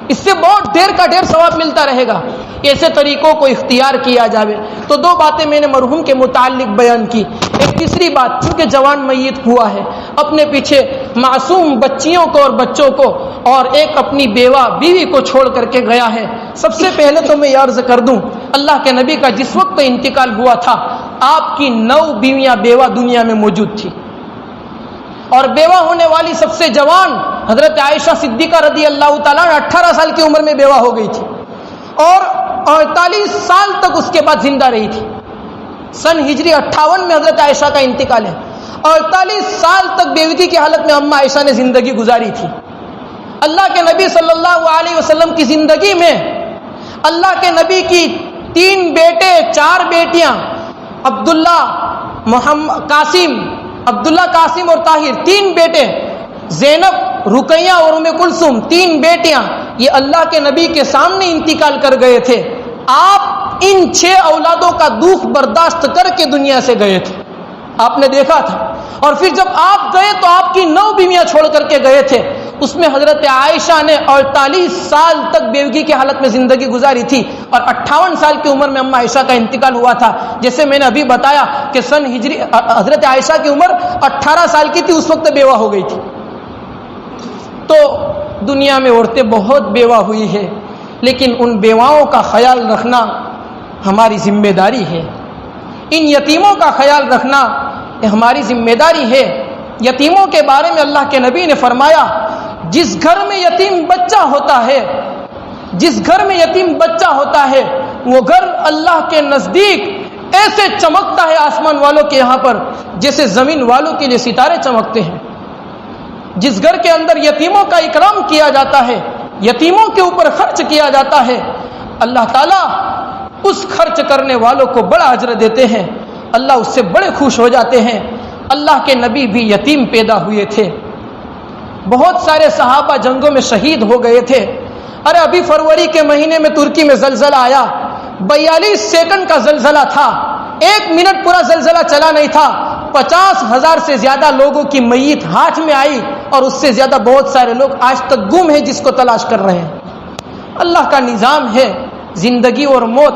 S1: اس سے بہت ڈھیر کا ڈھیر ثواب ملتا رہے گا۔ ایسے طریقوں کو اختیار کیا جاوے۔ تو 2 باتیں میں نے مرحوم کے متعلق بیان کی۔ ایک تیسری بات، چونکہ جوان میت ہوا ہے، اپنے پیچھے معصوم بچیوں کو اور بچوں کو اور ایک اپنی بیوہ بیوی کو چھوڑ کر کے گیا ہے۔ سب سے پہلے تو میں یہ عرض کر دوں، اللہ کے نبی کا جس وقت انتقال ہوا تھا آپ کی 9 بیویاں بیوہ دنیا میں موجود تھی، اور بیوہ ہونے والی سب سے جوان حضرت عائشہ صدیقہ رضی اللہ تعالیٰ 18 سال کی عمر میں بیوہ ہو گئی تھی اور 48 سال تک اس کے بعد زندہ رہی تھی۔ سن ہجری 58 میں حضرت عائشہ کا انتقال ہے، 48 سال تک بیوتی کی حالت میں اماں عائشہ نے زندگی گزاری تھی۔ اللہ کے نبی صلی اللہ علیہ وسلم کی زندگی میں اللہ کے نبی کی 3 بیٹے 4 بیٹیاں، عبداللہ قاسم اور طاہر، 3 بیٹے، زینب، رقیہ اور ام کلثوم، 3 بیٹیاں، یہ اللہ کے نبی کے سامنے انتقال کر گئے تھے۔ آپ ان 6 اولادوں کا دکھ برداشت کر کے دنیا سے گئے تھے، آپ نے دیکھا تھا۔ اور پھر جب آپ گئے تو آپ کی 9 بیویاں چھوڑ کر کے گئے تھے، اس میں حضرت عائشہ نے 48 سال تک بیوگی کی حالت میں زندگی گزاری تھی اور 58 سال کی عمر میں اماں عائشہ کا انتقال ہوا تھا۔ جیسے میں نے ابھی بتایا کہ سن ہجری حضرت عائشہ کی عمر 18 سال کی تھی، اس وقت بیوہ ہو گئی تھی۔ تو دنیا میں عورتیں بہت بیوہ ہوئی ہے، لیکن ان بیواؤں کا خیال رکھنا ہماری ذمہ داری ہے، ان یتیموں کا خیال رکھنا ہماری ذمہ داری ہے۔ یتیموں کے بارے میں اللہ کے نبی نے فرمایا، جس گھر میں یتیم بچہ ہوتا ہے، جس گھر میں یتیم بچہ ہوتا ہے، وہ گھر اللہ کے نزدیک ایسے چمکتا ہے آسمان والوں کے یہاں پر جیسے زمین والوں کے لیے ستارے چمکتے ہیں۔ جس گھر کے اندر یتیموں کا اکرام کیا جاتا ہے، یتیموں کے اوپر خرچ کیا جاتا ہے، اللہ تعالیٰ اس خرچ کرنے والوں کو بڑا اجر دیتے ہیں، اللہ اس سے بڑے خوش ہو جاتے ہیں۔ اللہ کے نبی بھی یتیم پیدا ہوئے تھے، بہت سارے صحابہ جنگوں میں شہید ہو گئے تھے۔ ارے ابھی فروری کے مہینے میں ترکی میں زلزلہ آیا، 42 سیکنڈ کا زلزلہ تھا، 1 منٹ پورا زلزلہ چلا نہیں تھا، 50,000 سے زیادہ لوگوں کی میت ہاتھ میں آئی اور اس سے زیادہ بہت سارے لوگ آج تک گم ہیں جس کو تلاش کر رہے ہیں۔ اللہ کا نظام ہے، زندگی اور موت،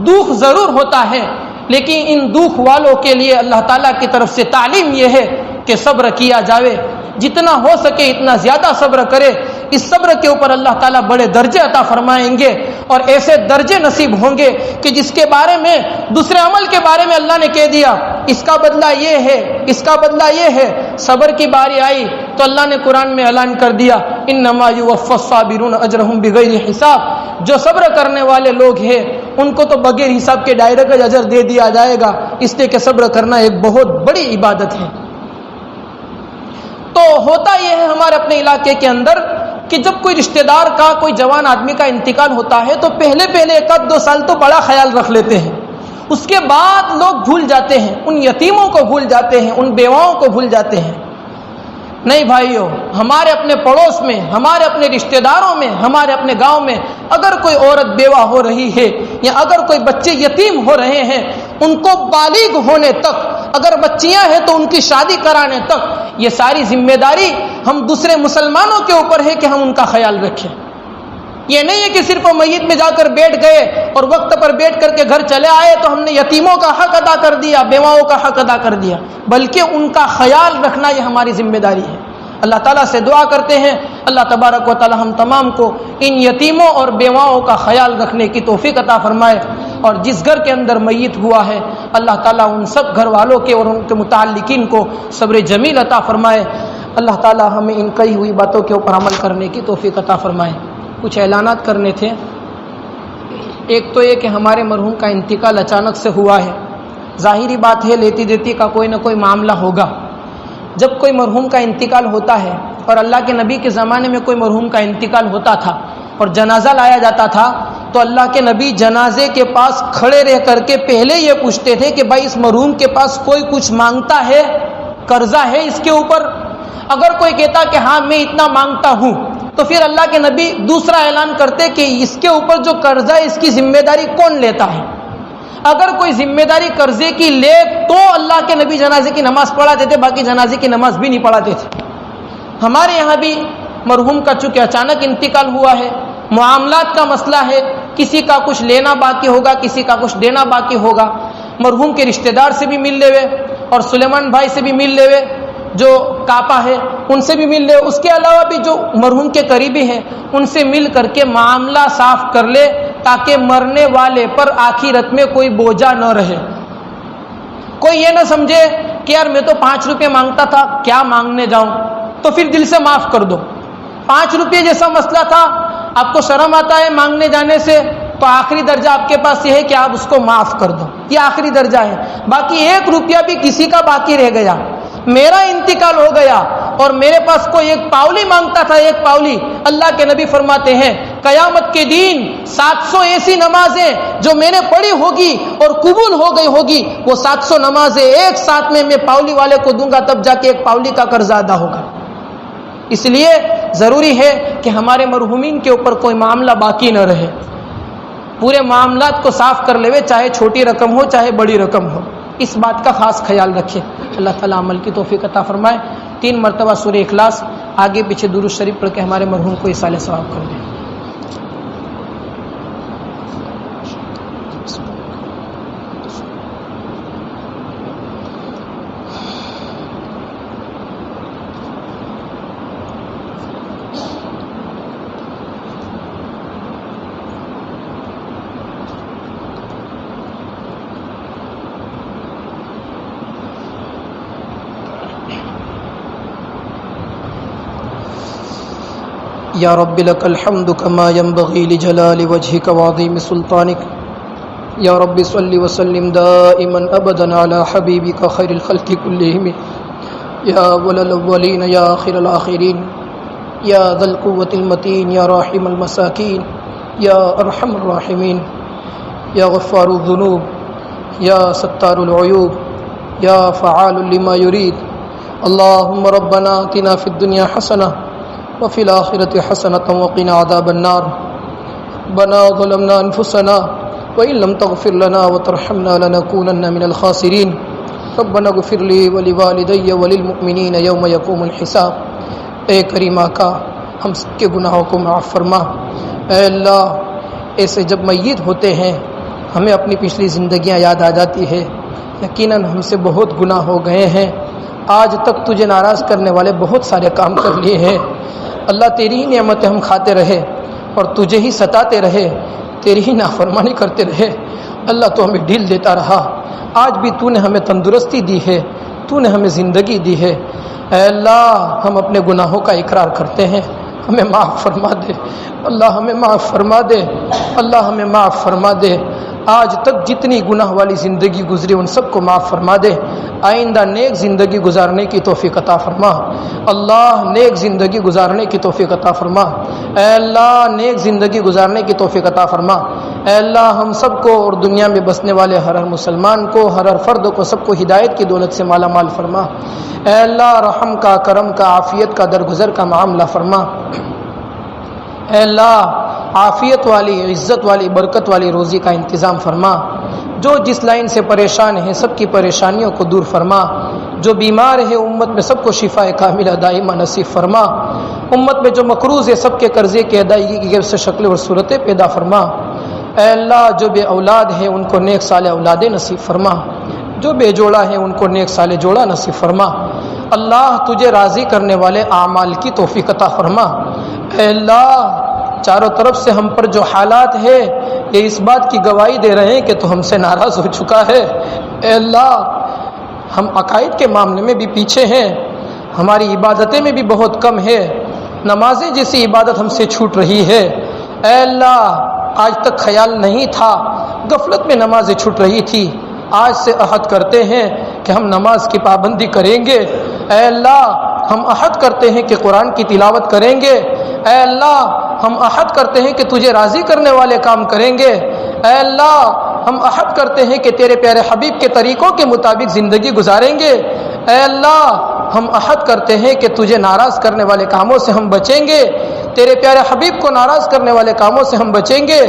S1: دکھ ضرور ہوتا ہے، لیکن ان دکھ والوں کے لیے اللہ تعالیٰ کی طرف سے تعلیم یہ ہے کہ صبر کیا جاوے، جتنا ہو سکے اتنا زیادہ صبر کرے۔ اس صبر کے اوپر اللہ تعالیٰ بڑے درجے عطا فرمائیں گے اور ایسے درجے نصیب ہوں گے کہ جس کے بارے میں دوسرے عمل کے بارے میں اللہ نے کہہ دیا اس کا بدلہ یہ ہے، اس کا بدلہ یہ ہے، صبر کی باری آئی تو اللہ نے قرآن میں اعلان کر دیا انما یوفی الصابرون اجرهم بغیر حساب، جو صبر کرنے والے لوگ ہیں ان کو تو بغیر حساب کے ڈائریکٹ اجر دے دیا جائے گا، اس لیے کہ صبر کرنا ایک بہت بڑی عبادت ہے۔ تو ہوتا یہ ہے ہمارے اپنے علاقے کے اندر کہ جب کوئی رشتہ دار کا، کوئی جوان آدمی کا انتقال ہوتا ہے تو پہلے 1-2 سال تو بڑا خیال رکھ لیتے ہیں، اس کے بعد لوگ بھول جاتے ہیں، ان یتیموں کو بھول جاتے ہیں، ان بیواؤں کو بھول جاتے ہیں۔ نہیں بھائیوں، ہمارے اپنے پڑوس میں، ہمارے اپنے رشتہ داروں میں، ہمارے اپنے گاؤں میں اگر کوئی عورت بیوہ ہو رہی ہے یا اگر کوئی بچے یتیم ہو رہے ہیں، ان کو بالغ ہونے تک، اگر بچیاں ہیں تو ان کی شادی کرانے تک، یہ ساری ذمہ داری ہم دوسرے مسلمانوں کے اوپر ہے کہ ہم ان کا خیال رکھیں۔ یہ نہیں ہے کہ صرف میت میں جا کر بیٹھ گئے اور وقت پر بیٹھ کر کے گھر چلے آئے تو ہم نے یتیموں کا حق ادا کر دیا، بیواؤں کا حق ادا کر دیا، بلکہ ان کا خیال رکھنا یہ ہماری ذمہ داری ہے۔ اللہ تعالیٰ سے دعا کرتے ہیں اللہ تبارک و تعالی ہم تمام کو ان یتیموں اور بیواؤں کا خیال رکھنے کی توفیق عطا فرمائے، اور جس گھر کے اندر میت ہوا ہے اللہ تعالیٰ ان سب گھر والوں کے اور ان کے متعلقین کو صبر جمیل عطا فرمائے۔ اللہ تعالیٰ ہمیں ان کہی ہوئی باتوں کے اوپر عمل کرنے کی توفیق عطا فرمائے۔ کچھ اعلانات کرنے تھے۔ ایک تو یہ کہ ہمارے مرحوم کا انتقال اچانک سے ہوا ہے، ظاہری بات ہے لیتی دیتی کا کوئی نہ کوئی معاملہ ہوگا۔ جب کوئی مرحوم کا انتقال ہوتا ہے، اور اللہ کے نبی کے زمانے میں کوئی مرحوم کا انتقال ہوتا تھا اور جنازہ لایا جاتا تھا تو اللہ کے نبی جنازے کے پاس کھڑے رہ کر کے پہلے یہ پوچھتے تھے کہ بھائی اس مرحوم کے پاس کوئی کچھ مانگتا ہے، قرضہ ہے اس کے اوپر؟ اگر کوئی کہتا کہ ہاں میں اتنا مانگتا ہوں تو پھر اللہ کے نبی دوسرا اعلان کرتے کہ اس کے اوپر جو قرضہ ہے اس کی ذمہ داری کون لیتا ہے۔ اگر کوئی ذمہ داری قرضے کی لے تو اللہ کے نبی جنازے کی نماز پڑھاتے تھے، باقی جنازے کی نماز بھی نہیں پڑھاتے تھے۔ ہمارے یہاں بھی مرحوم کا چونکہ اچانک انتقال ہوا ہے، معاملات کا مسئلہ ہے، کسی کا کچھ لینا باقی ہوگا، کسی کا کچھ دینا باقی ہوگا، مرحوم کے رشتہ دار سے بھی مل لے ہوئے اور سلیمان بھائی سے بھی مل لے ہوئے جو کاپا ہے ان سے بھی مل لے، اس کے علاوہ بھی جو مرحوم کے قریبی ہیں ان سے مل کر کے معاملہ صاف کر لے تاکہ مرنے والے پر آخرت میں کوئی بوجھا نہ رہے۔ کوئی یہ نہ سمجھے کہ یار میں تو 5 روپے مانگتا تھا، کیا مانگنے جاؤں، تو پھر دل سے معاف کر دو۔ 5 روپے جیسا مسئلہ تھا، آپ کو شرم آتا ہے مانگنے جانے سے، تو آخری درجہ آپ کے پاس یہ ہے کہ آپ اس کو معاف کر دو، یہ آخری درجہ ہے۔ باقی 1 روپیہ بھی کسی کا باقی رہ گیا، میرا انتقال ہو گیا اور میرے پاس کوئی 1 پاولی مانگتا تھا، 1 پاولی، اللہ کے نبی فرماتے ہیں قیامت کے دن 700 ایسی نمازیں جو میں نے پڑھی ہوگی اور قبول ہو گئی ہوگی، وہ 700 نمازیں ایک ساتھ میں پاولی والے کو دوں گا، تب جا کے 1 پاولی کا قرضہ ادا ہوگا۔ اس لیے ضروری ہے کہ ہمارے مرحومین کے اوپر کوئی معاملہ باقی نہ رہے، پورے معاملات کو صاف کر لے، چاہے چھوٹی رقم ہو چاہے بڑی رقم ہو، اس بات کا خاص خیال رکھے۔ اللہ تعالیٰ عمل کی توفیق عطا فرمائے۔ 3 مرتبہ سورہ اخلاص آگے پیچھے درود شریف پڑھ کے ہمارے مرحوم کو ایصال ثواب کر دیں۔ یا رب لک الحمد کما ينبغي لجلال وجهك وعظیم سلطانك، یا رب صل وسلم دائما ابدا على حبیبك خیر الخلق كلهم، یا اول الاولین یا آخر الاخرین، یا ذا القوة المتین، یا راحم المساکین، یا ارحم الراحمین، یا غفار الذنوب، یا ستار العیوب، یا فعال لما يريد۔ اللهم ربنا آتنا في الدنيا حسنة وفي الآخرة حسنة وقنا عذاب النار۔ ربنا ظلمنا أنفسنا وإن لم تغفر لنا وترحمنا لنكونن من الخاسرين۔ ربنا اغفر لي ولوالدي وللمؤمنين يوم يقوم الحساب۔ اے کریم آقا ہم سب کے گناہوں کو معاف فرما۔ اے اللہ ایسے جب میت ہوتے ہیں ہمیں اپنی پچھلی زندگیاں یاد آ جاتی ہے، یقیناً ہم سے بہت گناہ ہو گئے ہیں، آج تک تجھے ناراض کرنے والے بہت سارے کام کر لیے ہیں۔ اللہ تیری ہی نعمتیں ہم کھاتے رہے اور تجھے ہی ستاتے رہے، تیری ہی نافرمانی کرتے رہے۔ اللہ تو ہمیں ڈھیل دیتا رہا، آج بھی تو نے ہمیں تندرستی دی ہے، تو نے ہمیں زندگی دی ہے۔ اے اللہ ہم اپنے گناہوں کا اقرار کرتے ہیں، ہمیں معاف فرما دے اللہ، ہمیں معاف فرما دے اللہ، ہمیں معاف فرما دے آج تک جتنی گناہ والی زندگی گزری ان سب کو معاف فرما دے، آئندہ نیک زندگی گزارنے کی توفیق عطا فرما۔ اللہ نیک زندگی گزارنے کی توفیق عطا فرما، اے اللہ نیک زندگی گزارنے کی توفیق عطا فرما۔ اے اللہ ہم سب کو اور دنیا میں بسنے والے ہر مسلمان کو، ہر فرد کو، سب کو ہدایت کی دولت سے مالا مال فرما۔ اے اللہ رحم کا، کرم کا، عافیت کا، درگزر کا معاملہ فرما۔ اے اللہ عافیت والی، عزت والی، برکت والی روزی کا انتظام فرما۔ جو جس لائن سے پریشان ہیں سب کی پریشانیوں کو دور فرما۔ جو بیمار ہے امت میں سب کو شفا کاملہ دائمہ نصیب فرما۔ امت میں جو مقروض ہے سب کے قرضے کی ادائیگی کی غیر سے شکل اور صورتیں پیدا فرما۔ اے اللہ جو بے اولاد ہے ان کو نیک صالح اولادیں نصیب فرما، جو بے جوڑا ہے ان کو نیک صالح جوڑا نصیب فرما۔ اللہ تجھے راضی کرنے والے اعمال کی توفیق عطا فرما۔ اے اللہ چاروں طرف سے ہم پر جو حالات ہے یہ اس بات کی گواہی دے رہے ہیں کہ تو ہم سے ناراض ہو چکا ہے۔ اے اللہ ہم عقائد کے معاملے میں بھی پیچھے ہیں، ہماری عبادتیں میں بھی بہت کم ہے، نمازیں جیسی عبادت ہم سے چھوٹ رہی ہے۔ اے اللہ آج تک خیال نہیں تھا، غفلت میں نمازیں چھوٹ رہی تھی، آج سے عہد کرتے ہیں کہ ہم نماز کی پابندی کریں گے۔ اے اللہ ہم عہد کرتے ہیں کہ قرآن کی تلاوت کریں گے۔ اے اللہ ہم عہد کرتے ہیں کہ تجھے راضی کرنے والے کام کریں گے۔ اے اللہ ہم عہد کرتے ہیں کہ تیرے پیارے حبیب کے طریقوں کے مطابق زندگی گزاریں گے۔ اے اللہ ہم عہد کرتے ہیں کہ تجھے ناراض کرنے والے کاموں سے ہم بچیں گے، تیرے پیارے حبیب کو ناراض کرنے والے کاموں سے ہم بچیں گے۔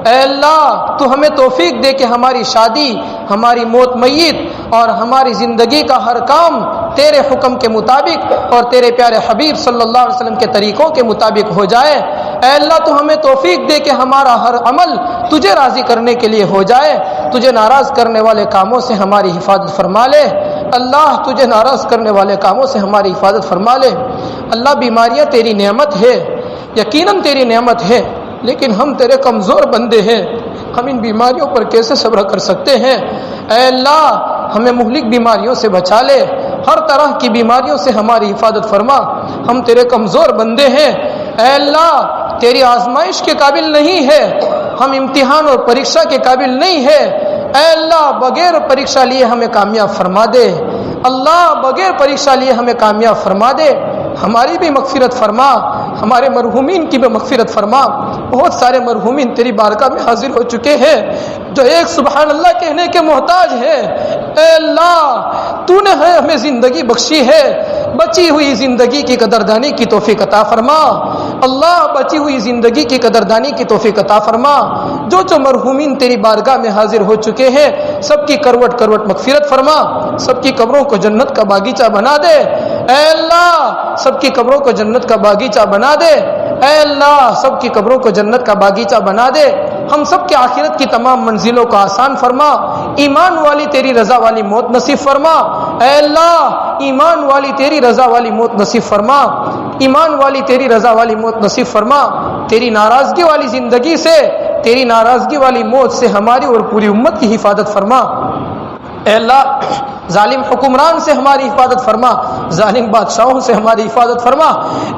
S1: اے اللہ تو ہمیں توفیق دے کہ ہماری شادی، ہماری موت میت اور ہماری زندگی کا ہر کام تیرے حکم کے مطابق اور تیرے پیارے حبیب صلی اللہ علیہ وسلم کے طریقوں کے مطابق ہو جائے۔ اے اللہ تو ہمیں توفیق دے کہ ہمارا ہر عمل تجھے راضی کرنے کے لیے ہو جائے، تجھے ناراض کرنے والے کاموں سے ہماری حفاظت فرما لے۔ اللہ تجھے ناراض کرنے والے کاموں سے ہماری حفاظت فرما لے۔ اللہ بیماریاں تیری نعمت ہے، یقیناً تیری نعمت ہے، لیکن ہم تیرے کمزور بندے ہیں، ہم ان بیماریوں پر کیسے صبر کر سکتے ہیں؟ اے اللہ ہمیں مہلک بیماریوں سے بچا لے، ہر طرح کی بیماریوں سے ہماری حفاظت فرما، ہم تیرے کمزور بندے ہیں۔ اے اللہ تیری آزمائش کے قابل نہیں ہے، ہم امتحان اور پریکشا کے قابل نہیں ہے۔ اے اللہ بغیر پریکشا لیے ہمیں کامیاب فرما دے، اللہ بغیر پریکشا لیے ہمیں کامیاب فرما دے، ہماری بھی مغفرت فرما، ہمارے مرحومین کی بھی مغفرت فرما۔ بہت سارے مرحومین تیری بارگاہ میں حاضر ہو چکے ہیں جو ایک سبحان اللہ کہنے کے محتاج ہیں۔ اے اللہ تو نے ہمیں زندگی بخشی ہے، بچی ہوئی زندگی کی قدردانی کی توفیق عطا فرما۔ اللہ بچی ہوئی زندگی کی قدردانی کی توفیق عطا فرما۔ جو مرحومین تیری بارگاہ میں حاضر ہو چکے ہیں سب کی کروٹ کروٹ مغفرت فرما، سب کی قبروں کو جنت کا باغیچہ بنا دے۔ اے اللہ سب کی قبروں کو جنت کا باغیچہ بنا دے۔ اے اللہ سب کی قبروں کو جنت کا باغیچہ بنا دے، ہم سب کے آخرت کی تمام منزلوں کو آسان فرما، ایمان والی تیری رضا والی موت نصیب فرما۔ اے اللہ ایمان والی تیری رضا والی موت نصیب فرما، ایمان والی تیری رضا والی موت نصیب فرما۔ تیری ناراضگی والی زندگی سے، تیری ناراضگی والی موت سے ہماری اور پوری امت کی حفاظت فرما۔ اے اللہ ظالم حکمران سے ہماری حفاظت فرما، ظالم بادشاہوں سے ہماری حفاظت فرما،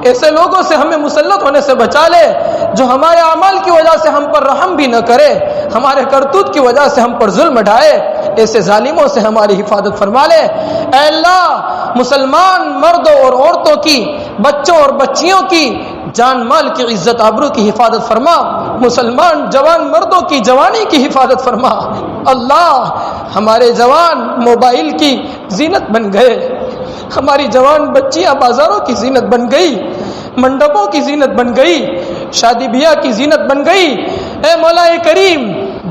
S1: ایسے لوگوں سے ہمیں مسلط ہونے سے بچا لے جو ہمارے اعمال کی وجہ سے ہم پر رحم بھی نہ کرے، ہمارے کرتوت کی وجہ سے ہم پر ظلم ڈھائے، ایسے ظالموں سے ہماری حفاظت فرما لے۔ اے اللہ مسلمان مردوں اور عورتوں کی، بچوں اور بچیوں کی جان مال کی عزت آبرو کی حفاظت فرما، مسلمان جوان مردوں کی جوانی کی حفاظت فرما۔ اللہ ہمارے جوان موبائل کی زینت بن گئے، ہماری جوان بچیاں بازاروں کی زینت بن گئی، منڈپوں کی زینت بن گئی، شادی بیاہ کی زینت بن گئی۔ اے مولا کریم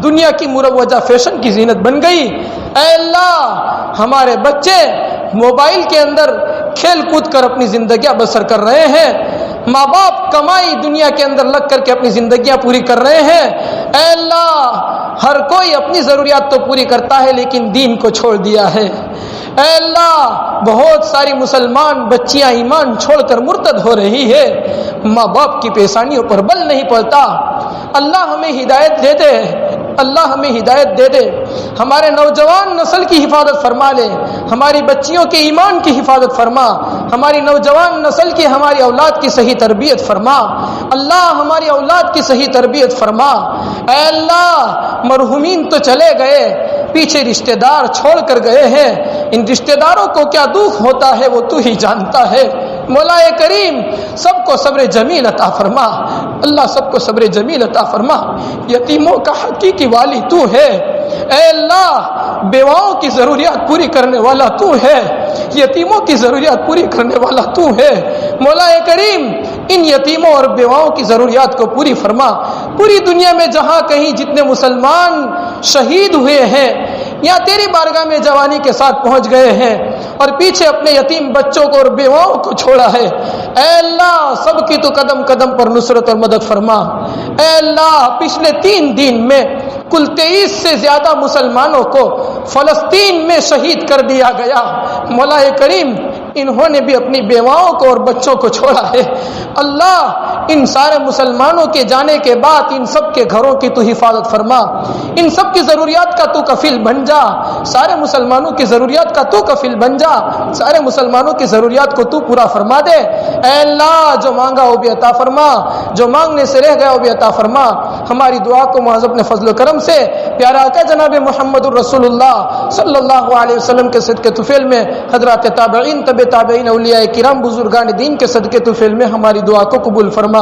S1: دنیا کی مروجہ فیشن کی زینت بن گئی۔ اے اللہ ہمارے بچے موبائل کے اندر کھیل کود کر اپنی زندگیاں بسر کر رہے ہیں، ماں باپ کمائی دنیا کے اندر لگ کر کے اپنی زندگیاں پوری کر رہے ہیں۔ اے اللہ ہر کوئی اپنی ضروریات تو پوری کرتا ہے لیکن دین کو چھوڑ دیا ہے۔ اے اللہ بہت ساری مسلمان بچیاں ایمان چھوڑ کر مرتد ہو رہی ہے، ماں باپ کی پیشانیوں پر بل نہیں پڑتا۔ اللہ ہمیں ہدایت دے دے، اللہ ہمیں ہدایت دے دے۔ ہمارے نوجوان نسل کی حفاظت فرما لے، ہماری بچیوں کے ایمان کی حفاظت فرما، ہماری نوجوان نسل کی، ہماری اولاد کی صحیح تربیت فرما اللہ، ہماری اولاد کی صحیح تربیت فرما۔ اے اللہ مرحومین تو چلے گئے، پیچھے رشتہ دار چھوڑ کر گئے ہیں، ان رشتہ داروں کو کیا دکھ ہوتا ہے وہ تو ہی جانتا ہے۔ مولا کریم سب کو صبر جمیل عطا فرما اللہ، سب کو صبر جمیل عطا فرما۔ یتیموں کا حقیقی والی تو ہے، اے اللہ بیواؤں کی ضروریات پوری کرنے والا تو ہے، یتیموں کی ضروریات پوری کرنے والا تو ہے۔ مولا کریم ان یتیموں اور بیواؤں کی ضروریات کو پوری فرما۔ پوری دنیا میں جہاں کہیں جتنے مسلمان شہید ہوئے ہیں یا تیری بارگاہ میں جوانی کے ساتھ پہنچ گئے ہیں اور پیچھے اپنے یتیم بچوں کو اور بیواؤں کو چھوڑا ہے، اے اللہ سب کی تو قدم قدم پر نصرت اور مدد فرما۔ اے اللہ پچھلے 3 دن میں کل 23 سے زیادہ مسلمانوں کو فلسطین میں شہید کر دیا گیا۔ مولا کریم انہوں نے بھی اپنی بیواؤں کو اور بچوں کو چھوڑا ہے۔ اللہ ان سارے مسلمانوں کے جانے کے بعد ان سب کے گھروں کی تو حفاظت فرما، ان سب کی ضروریات کا تو کفیل بن جا، سارے مسلمانوں کی ضروریات کا تو کفیل بن جا، سارے مسلمانوں کی ضروریات کو تو پورا فرما دے۔ اے اللہ جو مانگا وہ بھی عطا فرما، جو مانگنے سے رہ گیا وہ بھی عطا فرما۔ ہماری دعا کو محض اپنے فضل و کرم سے پیارا آقا جناب محمد الرسول اللہ صلی اللہ علیہ وسلم کے صدقے طفیل میں، حضرات تابعین، تبع تابعین، اولیاء کرام، بزرگان دین کے صدقے طفیل میں ہماری دعا کو قبول فرما۔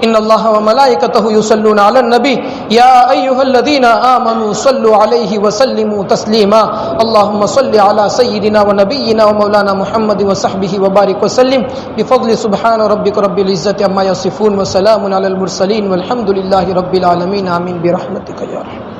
S1: ان اللہ وملائکتہ یصلون علی النبی یا ایھا الذین آمنوا صلوا علیہ وسلموا تسلیما اللهم صل علی سیدنا ونبینا ومولانا محمد وصحبہ وبارک وسلم بفضل سبحان ربک رب العزۃ عما یصفون وسلام علی المرسلین والحمد للہ رب العالمین آمین برحمتک یا رحمن۔